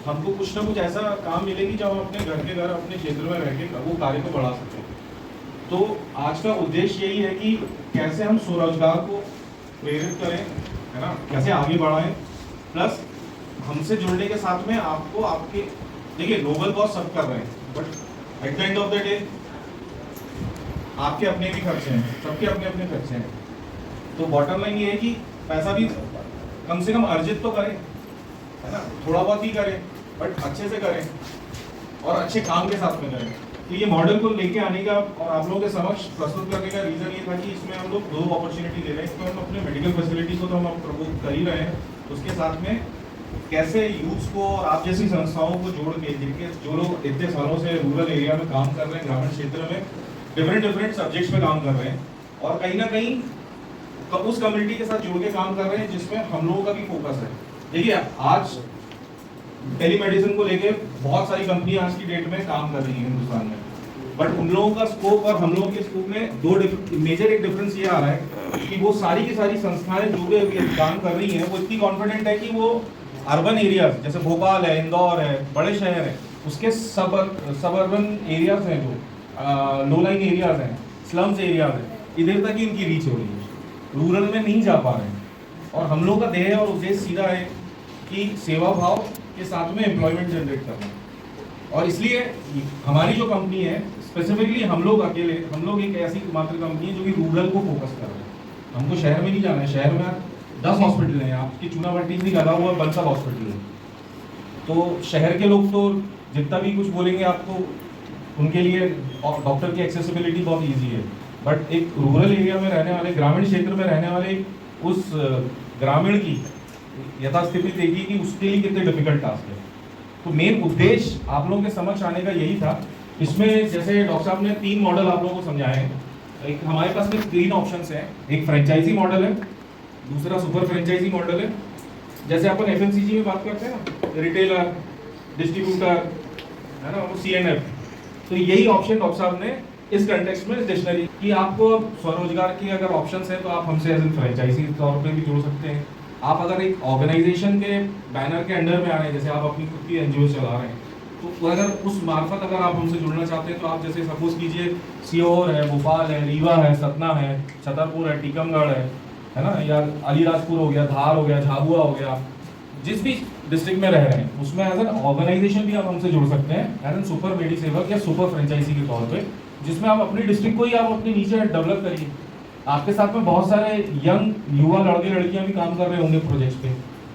हमको कुछ ना कुछ ऐसा काम मिलेगी जब हम अपने घर के घर अपने क्षेत्र में रह के वो कार्य को बढ़ा सकते हैं। तो आज का उद्देश्य यही है कि कैसे हम स्वरोजगार को प्रेरित करें, है ना, कैसे आगे बढ़ाएं, प्लस हमसे जुड़ने के साथ में आपको आपके देखिए नोबल कॉज सब कर रहे हैं, but at the end of the day आपके अपने भी खर्चे हैं, सबके अपने अपने खर्चे हैं। तो बॉटम लाइन ये है कि पैसा भी कम से कम अर्जित तो करें, है ना, थोड़ा बहुत ही करें बट अच्छे से करें और अच्छे काम के साथ में करें। तो ये मॉडल को लेके आने का और आप लोगों के समक्ष प्रस्तुत करने का रीज़न ये था कि इसमें हम लोग 2 अपॉर्चुनिटी दे रहे हैं। इसमें हम अपने मेडिकल फैसिलिटी को तो हम प्रमोट कर ही रहे हैं, उसके साथ में कैसे यूथ्स को और आप जैसी संस्थाओं को जोड़ के, जिनके जो लोग इतने सालों से रूरल एरिया में काम कर रहे हैं, ग्रामीण क्षेत्र में डिफरेंट सब्जेक्ट्स पे काम कर रहे हैं, और कहीं ना कहीं उस कम्युनिटी के साथ जुड़ के काम कर रहे हैं जिसमें हम लोगों का भी फोकस है। देखिए आज टेलीमेडिसिन को लेके बहुत सारी कंपनियां आज की डेट में काम कर रही हैं हिंदुस्तान में, बट उन लोगों का स्कोप और हम लोगों के स्कोप में 2 मेजर एक डिफरेंस ये आ रहा है कि वो सारी की सारी संस्थाएं जो भी काम कर रही हैं वो इतनी कॉन्फिडेंट है कि वो अर्बन एरियाज जैसे भोपाल है, इंदौर है, बड़े शहर हैं, उसके सबअर्बन एरियाज हैं, जो लो लाइन एरियाज हैं, स्लम्स एरियाज हैं, इधर तक ही उनकी रीच हो रही है, रूरल में नहीं जा पा रहे हैं। और हम लोग का ध्येय और उद्देश्य सीधा है कि सेवा भाव के साथ में एम्प्लॉयमेंट जनरेट करना, और इसलिए हमारी जो कंपनी है स्पेसिफिकली हम लोग एक ऐसी मात्र कंपनी है जो कि रूरल को फोकस कर रहे हैं। हमको शहर में नहीं जाना है, शहर में 10 हॉस्पिटल हैं, आपकी चूनाभट्टी से लगा हुआ बंसल हॉस्पिटल है, तो शहर के लोग तो जितना भी कुछ बोलेंगे आपको उनके लिए डॉक्टर की एक्सेसिबिलिटी बहुत ईजी है, बट एक रूरल एरिया में रहने वाले, ग्रामीण क्षेत्र में रहने वाले उस ग्रामीण की यथास्थिति देखिए कि उसके लिए कितने डिफिकल्ट टास्क है। तो मेन उद्देश्य आप लोगों के समक्ष आने का यही था। इसमें जैसे डॉक्टर साहब ने 3 मॉडल आप लोगों को समझाए हैं। एक हमारे पास में 3 ऑप्शंस हैं, एक फ्रेंचाइजी मॉडल है, दूसरा सुपर फ्रेंचाइजी मॉडल है, जैसे अपन एफएमसीजी में बात करते हैं ना, रिटेलर, डिस्ट्रीब्यूटर, है ना, वो CNF। तो यही ऑप्शन डॉक्टर साहब ने इस कंटेक्स्ट में डिक्शनरी कि आपको स्वरोजगार की अगर ऑप्शंस है तो आप हमसे एज ए फ्रेंचाइजी के तौर पे भी जुड़ सकते हैं। आप अगर एक ऑर्गेनाइजेशन के बैनर के अंडर में आ रहे हैं, जैसे आप अपनी खुद की NGO चला रहे हैं, तो अगर उस मार्फत अगर आप हमसे जुड़ना चाहते हैं तो आप जैसे सपोज कीजिए सीहोर है, भोपाल है, रीवा है, सतना है, छतरपुर है, टीकमगढ़ है ना, या अलीराजपुर हो गया, धार हो गया, झाबुआ हो गया, जिस भी डिस्ट्रिक्ट में रह रहे हैं उसमें एज एन ऑर्गेनाइजेशन भी आप हमसे जुड़ सकते हैं एज एन सुपर मेडी सेवक या सुपर फ्रेंचाइजी के तौर पे, जिसमें आप अपनी डिस्ट्रिक्ट को ही आप अपने नीचे डेवलप करिए। आपके साथ में बहुत सारे यंग युवा लड़के लड़कियां भी काम कर रहे होंगे प्रोजेक्ट्स पे,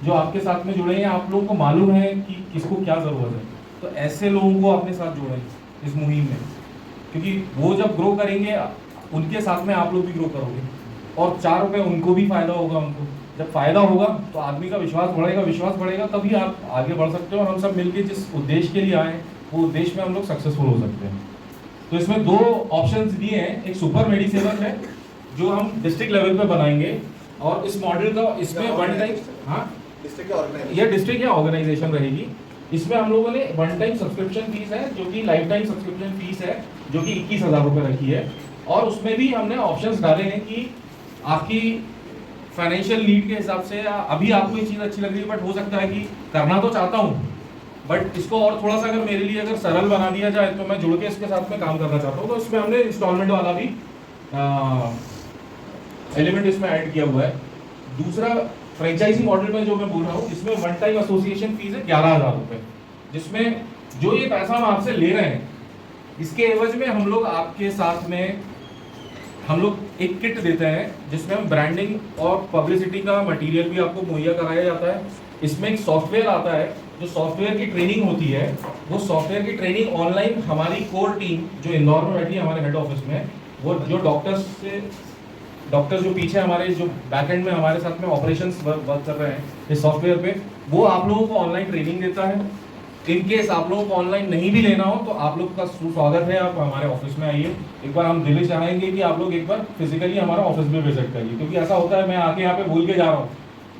जो आपके साथ में जुड़े हैं, आप लोगों को मालूम है कि किसको क्या ज़रूरत है, तो ऐसे लोगों को अपने साथ जोड़ें इस मुहिम में, क्योंकि वो जब ग्रो करेंगे उनके साथ में आप लोग भी ग्रो करोगे और 4 रुपये उनको भी फायदा होगा, उनको जब फायदा होगा तो आदमी का विश्वास बढ़ेगा तभी आप आगे बढ़ सकते हो, और हम सब मिलके जिस उद्देश्य के लिए आए हैं वो उद्देश्य में हम लोग सक्सेसफुल हो सकते हैं। तो इसमें 2 ऑप्शंस दिए हैं, एक सुपर मेडी सेवक है जो हम डिस्ट्रिक्ट लेवल पे बनाएंगे, और इस मॉडल का इसमें वन टाइम, हाँ यह डिस्ट्रिक्ट या ऑर्गेनाइजेशन रहेगी। इसमें हम लोगों ने वन टाइम सब्सक्रिप्शन फीस है जो कि लाइफ टाइम सब्सक्रिप्शन फीस है जो कि 21,000 रुपये रखी है, और उसमें भी हमने ऑप्शंस डाले हैं कि आपकी फाइनेंशियल नीड के हिसाब से, अभी आपको ये चीज़ अच्छी लग रही है बट हो सकता है कि करना तो चाहता हूँ बट इसको और थोड़ा सा अगर मेरे लिए अगर सरल बना दिया जाए तो मैं जुड़ के इसके साथ में काम करना चाहता हूँ, तो इसमें हमने इंस्टॉलमेंट वाला भी एलिमेंट इसमें ऐड किया हुआ है। दूसरा फ्रेंचाइजी मॉडल में जो मैं बोल रहा हूँ, इसमें वन टाइम एसोसिएशन फीस है 11,000 रुपये, जिसमें जो ये पैसा हम आपसे ले रहे हैं इसके एवज में हम लोग आपके साथ में हम लोग एक किट देते हैं जिसमें हम ब्रांडिंग और पब्लिसिटी का मटेरियल भी आपको मुहैया कराया जाता है। इसमें एक सॉफ्टवेयर आता है, जो सॉफ्टवेयर की ट्रेनिंग होती है, वो सॉफ्टवेयर की ट्रेनिंग ऑनलाइन हमारी कोर टीम जो इंदौर में बैठी है हमारे हेड ऑफिस में, वो जो डॉक्टर्स जो पीछे हमारे जो बैकएंड में हमारे साथ में ऑपरेशंस वर्क कर रहे हैं इस सॉफ्टवेयर पे, वो आप लोगों को ऑनलाइन ट्रेनिंग देता है। इन केस आप लोगों को ऑनलाइन नहीं भी लेना हो तो आप लोग का सुस्वागत है, आप हमारे ऑफिस में आइए। एक बार हम दिल्ली चाहेंगे कि आप लोग एक बार फिजिकली हमारा ऑफिस में विजिट करिए, क्योंकि ऐसा होता है मैं आके यहाँ पे भूल के जा रहा हूँ,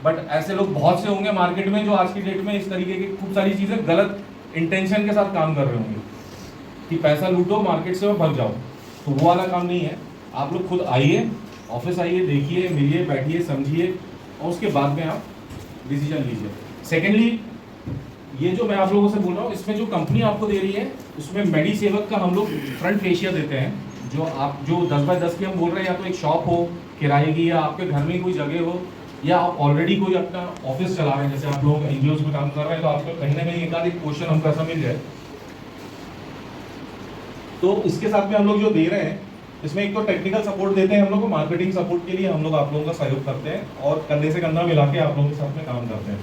बट ऐसे लोग बहुत से होंगे मार्केट में जो आज की डेट में इस तरीके की खूब सारी चीज़ें गलत इंटेंशन के साथ काम कर रहे होंगे कि पैसा लूटो मार्केट से और भाग जाओ, तो वो वाला काम नहीं है। आप लोग खुद आइए, ऑफिस आइए, देखिए, मिलिए, बैठिए, समझिए, और उसके बाद में आप डिसीजन लीजिए। सेकेंडली, ये जो मैं आप लोगों से बोल रहा हूँ, इसमें जो कंपनी आपको दे रही है उसमें मेडी सेवक का हम लोग फ्रंट फेशियल देते हैं, जो आप जो 10 बाय 10 की हम बोल रहे हैं, या तो एक शॉप हो किराए की, या आपके घर में कोई जगह हो, या आप ऑलरेडी कोई अपना ऑफिस चला रहे हैं, जैसे आप लोग एनजीओज में काम कर रहे हैं, तो आपको कहीं ना कहीं एक आध एक क्वेश्चन हमको ऐसा मिल जाए, तो इसके साथ में हम लोग जो दे रहे हैं इसमें एक तो टेक्निकल सपोर्ट देते हैं हम लोग को, मार्केटिंग सपोर्ट के लिए हम लोग आप लोगों का सहयोग करते हैं और कंधे से कंधा मिला के आप लोगों के साथ में काम करते हैं।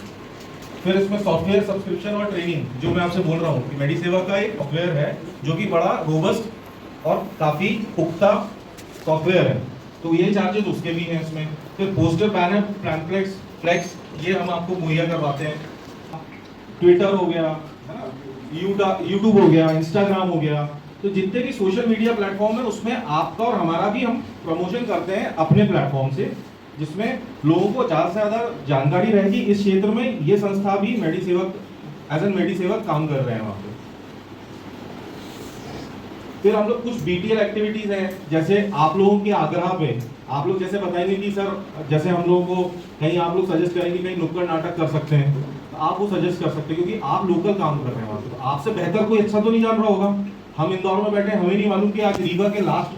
फिर इसमें सॉफ्टवेयर सब्सक्रिप्शन और ट्रेनिंग, जो मैं आपसे बोल रहा हूँ कि मेडी सेवा का एक सॉफ्टवेयर है जो कि बड़ा रोबस्ट और काफ़ी पुख्ता सॉफ्टवेयर है, तो ये चार्जेस उसके भी हैं इसमें। फिर पोस्टर, बैनर, पैम्पलेट्स, फ्लैक्स, ये हम आपको मुहैया करवाते हैं। ट्विटर हो गया, यूट्यूब हो गया, इंस्टाग्राम हो गया, तो जितने भी सोशल मीडिया प्लेटफॉर्म है उसमें आपका और हमारा भी हम प्रमोशन करते हैं अपने प्लेटफॉर्म से, जिसमें लोगों को ज़्यादा से ज़्यादा जानकारी रहेगी इस क्षेत्र में। ये संस्था भी मेडी सेवक एज एन मेडी सेवक काम कर रहे हैं वहाँ पे। फिर हम लोग कुछ बीटीएल एक्टिविटीज़ हैं, जैसे आप लोगों के आग्रह पे आप लोग जैसे बताएंगे कि सर, जैसे हम लोगों को कहीं आप लोग सजेस्ट करेंगे कहीं नुक्कड़ नाटक कर सकते हैं, तो आप वो सजेस्ट कर सकते हैं, क्योंकि आप लोकल काम कर रहे हैं वहाँ पे, तो आपसे बेहतर कोई अच्छा तो नहीं जान रहा होगा। हम इंदौर में बैठे, हमें नहीं मालूम कि आज रीवा के लास्ट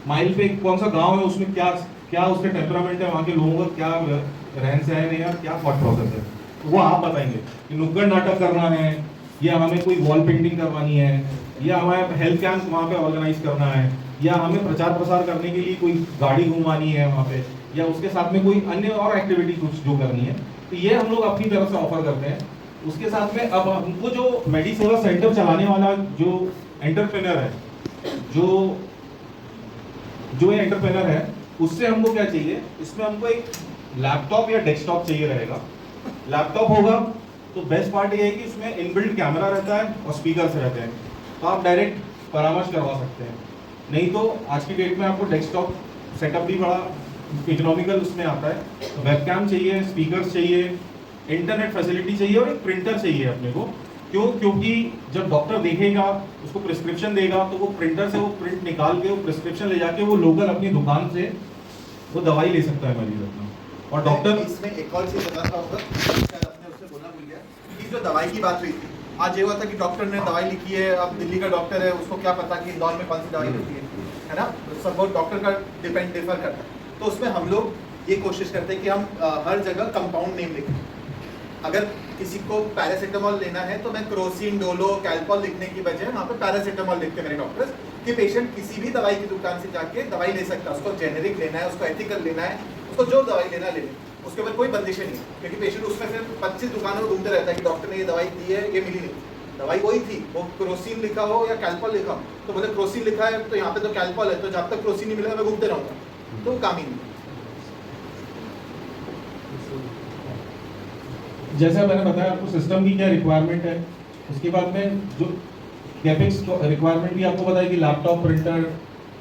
माइल पे कौन सा गाँव है, उसमें क्या उसके टेम्परामेंट है, वहाँ के लोगों का क्या रहन सहन है या क्या थॉट प्रोसेस है, वो आप बताएंगे कि नुक्कड़ नाटक करना है, या हमें कोई वॉल पेंटिंग करवानी है, या हमें हेल्थ कैंप वहाँ पे ऑर्गेनाइज करना है, या हमें प्रचार प्रसार करने के लिए कोई गाड़ी घुमानी है वहाँ पे, या उसके साथ में कोई अन्य और एक्टिविटी कुछ जो करनी है, तो ये हम लोग अपनी तरफ से ऑफर करते हैं। उसके साथ में अब हमको जो मेडी सेवा सेंटर चलाने वाला जो एंटरप्रेन्योर है, जो ये एंटरप्रेन्योर है, उससे हमको क्या चाहिए, इसमें हमको एक लैपटॉप या डेस्कटॉप चाहिए रहेगा। लैपटॉप होगा तो बेस्ट पार्ट ये है कि इसमें इनबिल्ट कैमरा रहता है और स्पीकर्स रहते हैं, तो आप डायरेक्ट परामर्श करवा सकते हैं। नहीं तो आज की डेट में आपको डेस्कटॉप सेटअप भी बड़ा इकोनॉमिकल उसमें आता है, तो वेबकैम चाहिए, स्पीकर्स चाहिए, इंटरनेट फैसिलिटी चाहिए और एक प्रिंटर चाहिए अपने को। क्योंकि जब डॉक्टर देखेगा, उसको प्रिस्क्रिप्शन देगा, तो वो प्रिंटर से वो प्रिंट निकाल के वो प्रिस्क्रिप्शन ले जाके वो लोकल अपनी दुकान से वो दवाई ले सकता है मरीज अपना। और डॉक्टर इसमें एक और चीज बताता हूँ, आपने उससे बोलना भूल गया कि जो दवाई की बात हुई थी, आज ये हुआ था कि डॉक्टर ने दवाई लिखी है, अब दिल्ली का डॉक्टर है, उसको क्या पता कि इंदौर में कौन सी दवाई लिखी है ना, सब वो डॉक्टर का डिफर करता है। तो उसमें हम लोग ये कोशिश करते हैं कि हम हर जगह कंपाउंड नेम लिखें। अगर किसी को पैरासीटामोल लेना है तो मैं क्रोसिन, डोलो, कैल्पॉल लिखने की बजाय वहाँ पे पैरासीटामोल लिखते हैं मेरे डॉक्टर्स, कि पेशेंट किसी भी दवाई की दुकान से जाके दवाई ले सकता है, उसको जेनेरिक लेना है, उसको एथिकल लेना है, उसको जो दवाई लेना ले ले, उसके ऊपर कोई बंदिशें नहीं, क्योंकि पेशेंट उसमें फिर 25 दुकानों में घूमते रहता है कि डॉक्टर ने ये दवाई दी है, ये मिली नहीं, दवाई वही थी, वो क्रोसिन लिखा हो या कैल्पॉल लिखा हो, तो बोले क्रोसिन लिखा है तो यहाँ पे तो कैल्पॉल है, तो जब तक क्रोसिन नहीं मिलेगा मैं घूमते रहूँगा, तो काम ही नहीं। जैसा मैंने बताया आपको सिस्टम की क्या रिक्वायरमेंट है, उसके बाद में जो कैपेक्स रिक्वायरमेंट भी आपको बताया कि लैपटॉप, प्रिंटर,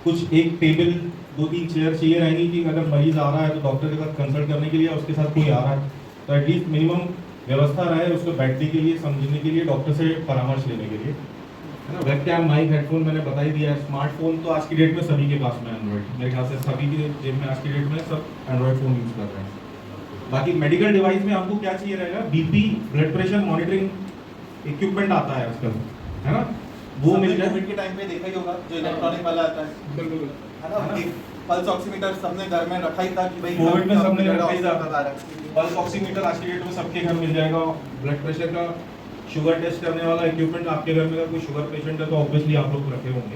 कुछ एक टेबल, 2-3 चेयर चाहिए रहेंगी कि अगर मरीज आ रहा है तो डॉक्टर के साथ कंसल्ट करने के लिए, उसके साथ कोई आ रहा है तो एटलीस्ट मिनिमम व्यवस्था रहे उसको बैठने के लिए, समझने के लिए, डॉक्टर से परामर्श लेने के लिए, है ना। वेब कैम, माइक, हेडफोन मैंने बता ही दिया है। स्मार्टफोन तो आज की डेट में सभी के पास में एंड्रॉइड, मेरे ख्याल से सभी के जेब में आज की डेट में सब एंड्रॉइड फ़ोन यूज़ कर रहे हैं। बाकी मेडिकल डिवाइस में आपको क्या चाहिए रहेगा, BP, blood pressure monitoring equipment आता है आजकल, है ना, वो मिल जाए। कोविड के टाइम पे देखा ही होगा जो इलेक्ट्रॉनिक वाला आता है, है ना, एक पल्स ऑक्सीमीटर सबने घर में रखा ही था कि भाई कोविड में सबने रखा ही था। पल्स ऑक्सीमीटर आज की डेट में सबके घर मिल जाएगा। ब्लड प्रेशर का, शुगर टेस्ट करने वाला इक्विपमेंट आपके घर में अगर कोई शुगर पेशेंट है तो ऑब्वियसली आप लोग रखे होंगे।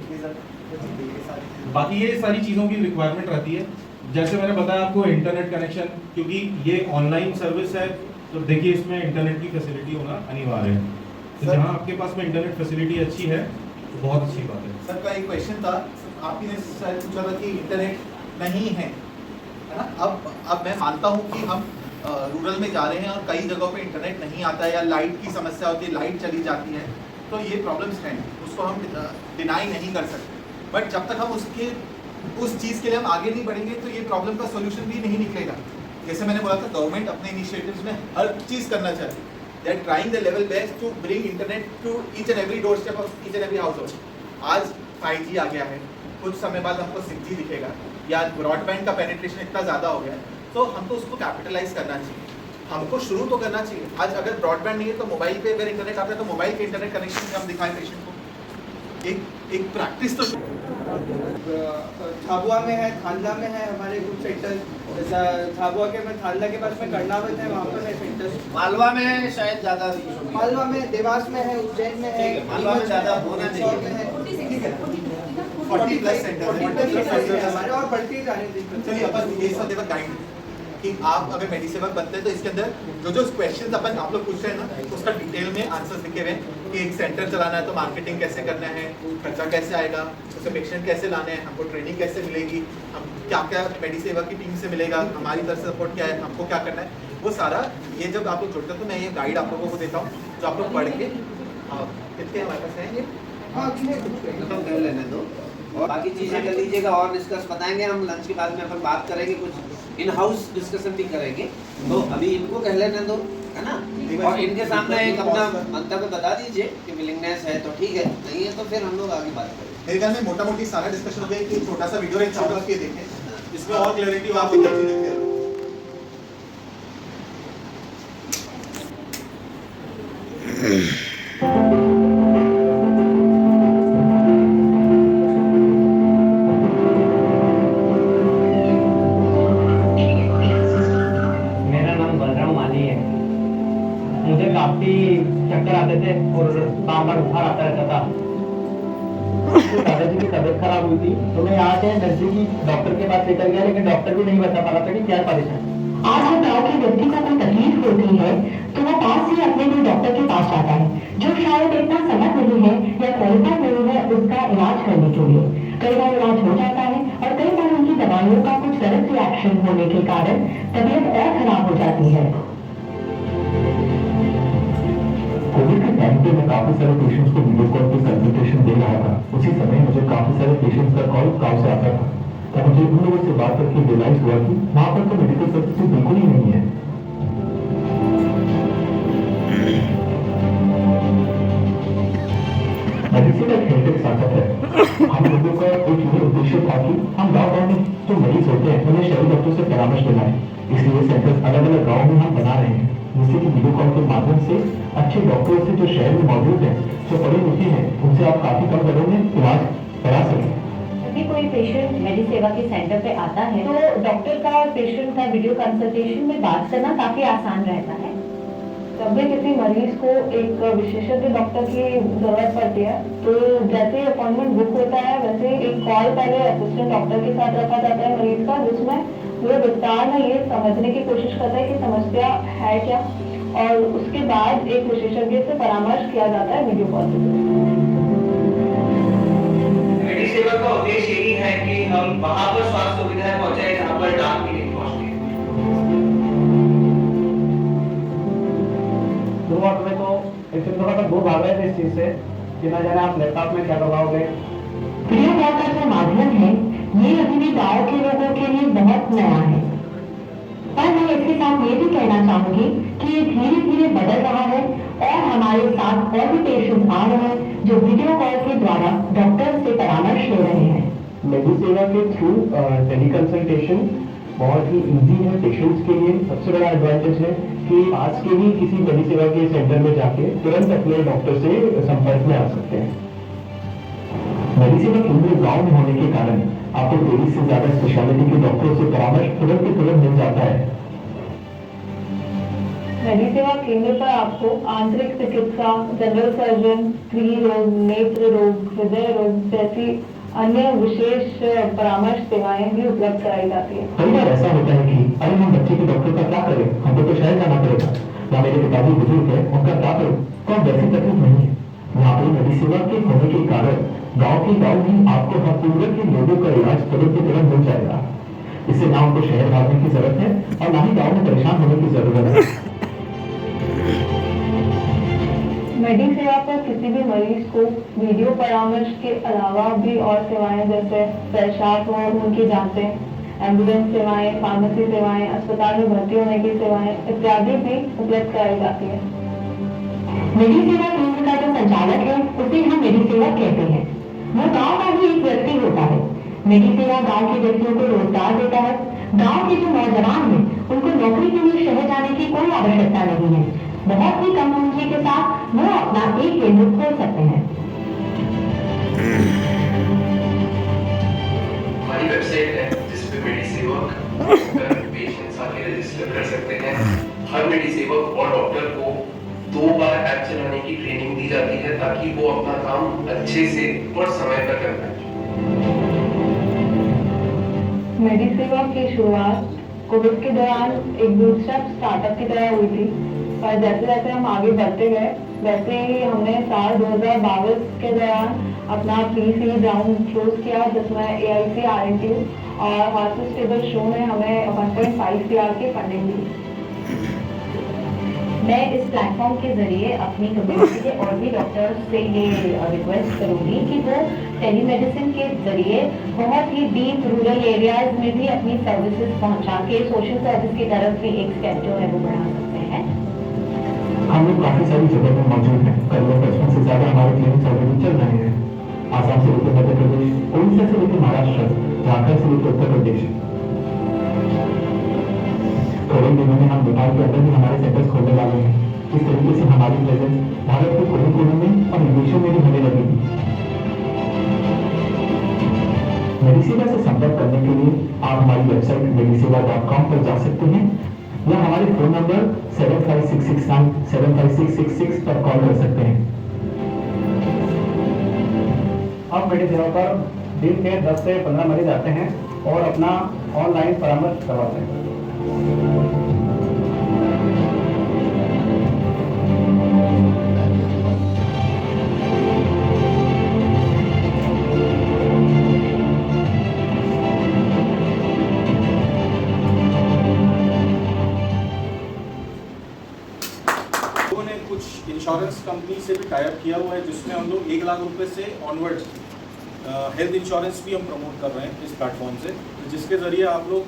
बाकी ये सारी चीज़ों की रिक्वायरमेंट रहती है। जैसे मैंने बताया आपको इंटरनेट कनेक्शन, क्योंकि ये ऑनलाइन सर्विस है तो देखिए इसमें इंटरनेट की फैसिलिटी होना अनिवार्य है। तो जहाँ आपके पास में इंटरनेट फैसिलिटी अच्छी है तो बहुत अच्छी बात है। सर का एक क्वेश्चन था, आपने शायद पूछा था कि इंटरनेट नहीं है ना। अब मैं मानता हूँ कि हम रूरल में जा रहे हैं और कई जगहों पे इंटरनेट नहीं आता है या लाइट की समस्या होती है, लाइट चली जाती है, तो ये प्रॉब्लम्स हैं, उसको हम डिनाई नहीं कर सकते। बट जब तक हम उस चीज़ के लिए हम आगे नहीं बढ़ेंगे तो ये प्रॉब्लम का सोल्यूशन भी नहीं निकलेगा। जैसे मैंने बोला था, गवर्नमेंट अपने इनिशिएटिव्स में हर चीज़ करना चाहती है। They are trying the level best to bring internet to each and every doorstep of each and every household. आज 5G आ गया है, कुछ समय बाद हमको 6G दिखेगा, या ब्रॉडबैंड का पेनिट्रेशन इतना ज़्यादा हो गया है, तो हमको उसको कैपिटलाइज करना चाहिए, हमको शुरू तो करना चाहिए। आज अगर ब्रॉडबैंड नहीं है तो मोबाइल पे अगर इंटरनेट आता है तो मोबाइल के इंटरनेट कनेक्शन से हम दिखाएं पेशेंट को। एक प्रैक्टिस तो झाबुआ में है, थानला में है हमारे कुछ सेंटर, जैसा झाबुआ के में थानला के पास में कर्णावत है, वहाँ पर है सेंटर। मालवा में शायद ज़्यादा, मालवा में, देवास में है, उज्जैन में है, मालवा में ज़्यादा होना चाहिए। 40+ सेंटर है हमारे और बढ़ती जा रही है। चलिए अपन ये सब देखा गाइड कि आप अगर मेडिसेवर बनते हैं तो इसके अंदर जो क्वेश्चन अपन आप लोग पूछ रहे हैं ना, उसका डिटेल में आंसर्स लिखे हुए हैं कि एक सेंटर चलाना है तो मार्केटिंग कैसे करना है, खर्चा कैसे आएगा, उससे पेशेंट कैसे लाने हैं, हमको ट्रेनिंग कैसे मिलेगी, हम क्या क्या मेडिसेवर की टीम से मिलेगा, हमारी तरफ से सपोर्ट क्या है, हमको क्या करना है, वो सारा ये जब आप लोग जुड़ते हैं तो मैं ये गाइड आप लोगों को देता हूँ जो आप लोग पढ़ के कितने हमारे पास है ये कर लेने दो और बाकी चीज़ें कर लीजिएगा और डिस्कस बताएंगे हम लंच के बाद में, अपन बात करेंगे, कुछ इन हाउस डिस्कशन भी करेंगे। तो अभी इनको कह लेने दो, है ना, और इनके सामने एक अपना मंतव्य बता दीजिए कि विलिंगनेस है तो ठीक है, नहीं है तो फिर हम लोग आगे बात करेंगे। मेरे ख्याल में मोटा मोटी सारा डिस्कशन हो गया कि छोटा सा वीडियो एक छोटा के देखें, इसमें और क्लैरिटी आप देखते चक्कर आते थे और बार बार बुखार आता रहता था। दादाजी की तबीयत खराब हुई थी तो मैं यहाँ से नजदीकी डॉक्टर के पास लेकर गया, लेकिन डॉक्टर भी नहीं बता पा रहा था कि क्या परेशान। आज जब गाँव के व्यक्ति को कोई तकलीफ होती है तो वो पास ही अपने कोई डॉक्टर के पास जाता है जो शायद इतना समय नहीं है या क्वालिफाई नहीं है उसका इलाज करने के लिए। कई बार इलाज हो जाता है और कई बार उनकी दवाइयों का कुछ गलत रिएक्शन होने के कारण तबीयत और खराब हो जाती है। कोविड के टाइम पे मैं काफी सारे पेशेंट्स को वीडियो कॉल पे कंसल्टेशन दे रहा था। उसी समय मुझे काफी सारे पेशेंट्स का कॉल गाँव से आता था और मुझे उन लोगों से बात करके रियलाइज हुआ कि वहाँ पर तो मेडिकल सर्विस बिल्कुल ही नहीं है। मेडिसिन एक हेल्थ ताकत है। हम लोगों का एक ये उद्देश्य था कि हम गाँव में जो मरीज होते हैं उन्हें शहरी डॉक्टर से परामर्श देना है, इसलिए सेंटर्स अलग अलग गाँव में हम बना रहे हैं जिससे कि वीडियो कॉल के माध्यम से अच्छे डॉक्टर्स से जो शहर में मौजूद हैं, जो पढ़े लिखे हैं, उनसे आप काफी कम दरों में इलाज करा सकें। यदि कोई पेशेंट मेडी सेवा के सेंटर पे आता है तो डॉक्टर का और पेशेंट का वीडियो कंसल्टेशन में बात करना काफी आसान रहता है। जब भी किसी मरीज को एक विशेषज्ञ डॉक्टर की जरूरत पड़ती है तो जैसे ही अपॉइंटमेंट बुक होता है वैसे एक कॉल पहले असिस्टेंट डॉक्टर के साथ रखा जाता है मरीज का, जिसमें वो विस्तार में ये समझने की कोशिश करता है कि समस्या है क्या, और उसके बाद एक विशेषज्ञ से परामर्श किया जाता है वीडियो कॉल पे। मेडी सेवा का उद्देश्य यही है कि हम वहां पर स्वास्थ्य सुविधाएं पहुंचाएं जहां पर डाक भी नहीं पहुंचती। वार्ड में तो एक्चुअली थोड़ा सा दूर भाग रहे थे इस चीज़ से कि ना जाने आप लैपटॉप में क्या करवाओगे। प्रिय वार्ड का जो माध्यम है ये अभी भी गाँव के लोगों के लिए बहुत नया है, पर मैं इसके साथ ये भी कहना चाहूंगी कि ये धीरे धीरे बदल रहा है और हमारे साथ और भी पेशेंट्स आ रहे हैं जो वीडियो कॉल के द्वारा डॉक्टर से परामर्श ले रहे हैं। मेडी सेवा के थ्रू टेली कंसल्टेशन बहुत ही इजी है पेशेंट्स के लिए। सबसे बड़ा एडवांटेज है कि पास के ही किसी मेडी सेवा के सेंटर में जाके तुरंत अपने डॉक्टर से संपर्क में आ सकते हैं। मेडी सेवा केंद्र गाँव में होने के कारण आपको 23 से ज्यादा स्पेशलिटी के डॉक्टरों से परामर्श तुरंत के तुरंत मिल जाता है। मेडी सेवा केंद्र पर आपको आंतरिक चिकित्सा, जनरल सर्जन, स्त्री रोग, नेत्र रोग, हृदय रोग जैसी अन्य विशेष परामर्श सेवाएं भी उपलब्ध कराई जाती है। कई बार ऐसा होता है कि अरे हम बच्चे के डॉक्टर का क्या करें, हमको तो शहर जाना पड़ेगा, या मेरे पिताजी बुजुर्ग है उनका क्या करूं, तो वैसी तकलीफ नहीं है। यहाँ पर मेडी सेवा के होने के कारण गाँव के गाँव ही आपको हर पूर्व के लोगों का इलाज तुरंत के तुरंत मिल जाएगा। इससे ना उनको शहर भागने की जरूरत है और ना ही गाँव में परेशान होने की जरूरत है। मेडी सेवा पर किसी भी मरीज को वीडियो परामर्श के अलावा भी और सेवाएं जैसे पेशाब और उनकी जांचें, एम्बुलेंस सेवाएं, फार्मेसी सेवाएं, अस्पताल में भर्ती होने की सेवाएं इत्यादि भी उपलब्ध कराई जाती है। मेडी सेवा केंद्र का जो संचालक है उसे हम मेडी सेवा कहते हैं। वो गांव का ही एक व्यक्ति होता है। मेडी सेवा गांव के व्यक्तियों को रोजगार देता है। गांव के जो नौजवान हैं उनको नौकरी के लिए शहर जाने की कोई आवश्यकता नहीं है। बहुत ही कम पूंजी के साथ वो अपना एक केंद्र खोल सकते हैं। हमारी वेबसाइट है जिसपे मेडी सेवक पेशेंट्स आके रजिस्टर कर सकते हैं। हर मेडी सेवक और डॉक्टर को 2 बार ऐप चलाने की ट्रेनिंग दी जाती है ताकि वो अपना काम अच्छे से और समय पर कर पाए। मेडी सेवा की शुरुआत कोविड के दौरान एक दूसरा स्टार्टअप की तरह हुई थी, पर जैसे जैसे हम आगे बढ़ते गए वैसे ही हमने साल 2022 के दौरान अपना प्री-सीड राउंड क्लोज किया जिसमें AIC RNTU और हॉर्सेस टेबल शो ने हमें 1.5 CR की फंडिंग दी। मैं इस प्लेटफॉर्म के जरिए अपनी कम्युनिटी के और भी डॉक्टर्स से ये रिक्वेस्ट करूंगी कि वो टेलीमेडिसिन के जरिए बहुत ही डीप रूरल एरियाज में भी अपनी सर्विसेज पहुंचा के सोशल सर्विस की तरफ भी एक स्टेप जो है वो बढ़ा सकते हैं। हम लोग काफी सारी जगह में मौजूद हैं। करीबन 55 से ज्यादा हमारे क्लिनिक्स ऑलरेडी चल रहे हैं। आसाम से लेकर मध्य प्रदेश, उड़ीसा से लेकर महाराष्ट्र, झारखंड से लेकर उत्तर प्रदेश। थोड़े दिनों में हम नेपाल के अंदर भी हमारे सेंटर्स खोलने वाले हैं। इस तरीके से हमारी प्रेजेंस भारत के कोने कोने में और विदेशों में भी होने लगेगी। मेडिसेवा से संपर्क करने के लिए आप हमारी वेबसाइट medisewa.com पर जा सकते हैं या हमारे फोन नंबर 7566975666 पर कॉल कर सकते हैं। अब मेडी सेवा पर दिन के 10 से 15 मरीज आते हैं और अपना ऑनलाइन परामर्श करवाते हैं। लोगों ने कुछ इंश्योरेंस कंपनी से भी टाई अप किया हुआ है जिसमें हम लोग 1 लाख रुपए से ऑनवर्ड्स हेल्थ इंश्योरेंस भी हम प्रमोट कर रहे हैं इस प्लेटफॉर्म से, जिसके ज़रिए आप लोग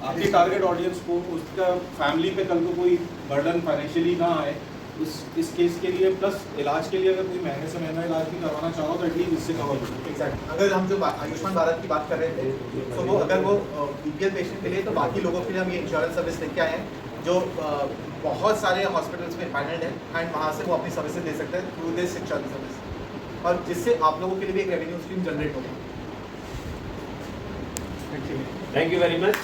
आपके टारगेट ऑडियंस को उसका फैमिली पे कल को कोई बर्डन फाइनेंशियली ना आए इस केस के लिए, प्लस इलाज के लिए अगर कोई महंगे से महंगा इलाज भी करवाना चाहो तो एटलीस्ट इससे कवर हो सकता है। एग्जैक्ट। अगर हम जो आयुष्मान भारत की बात कर रहे थे तो वो अगर वो BPL पेशेंट के लिए, तो बाकी लोगों के लिए हम ये इंश्योरेंस सर्विस लेके आए हैं जो बहुत सारे हॉस्पिटल्स में पार्टनर्ड है एंड वहाँ से वो अपनी सर्विसेज दे सकते हैं थ्रू दिस इंश्योरेंस सर्विस, और जिससे आप लोगों के लिए भी एक रेवेन्यू स्ट्रीम जनरेट होगा। Thank you very much.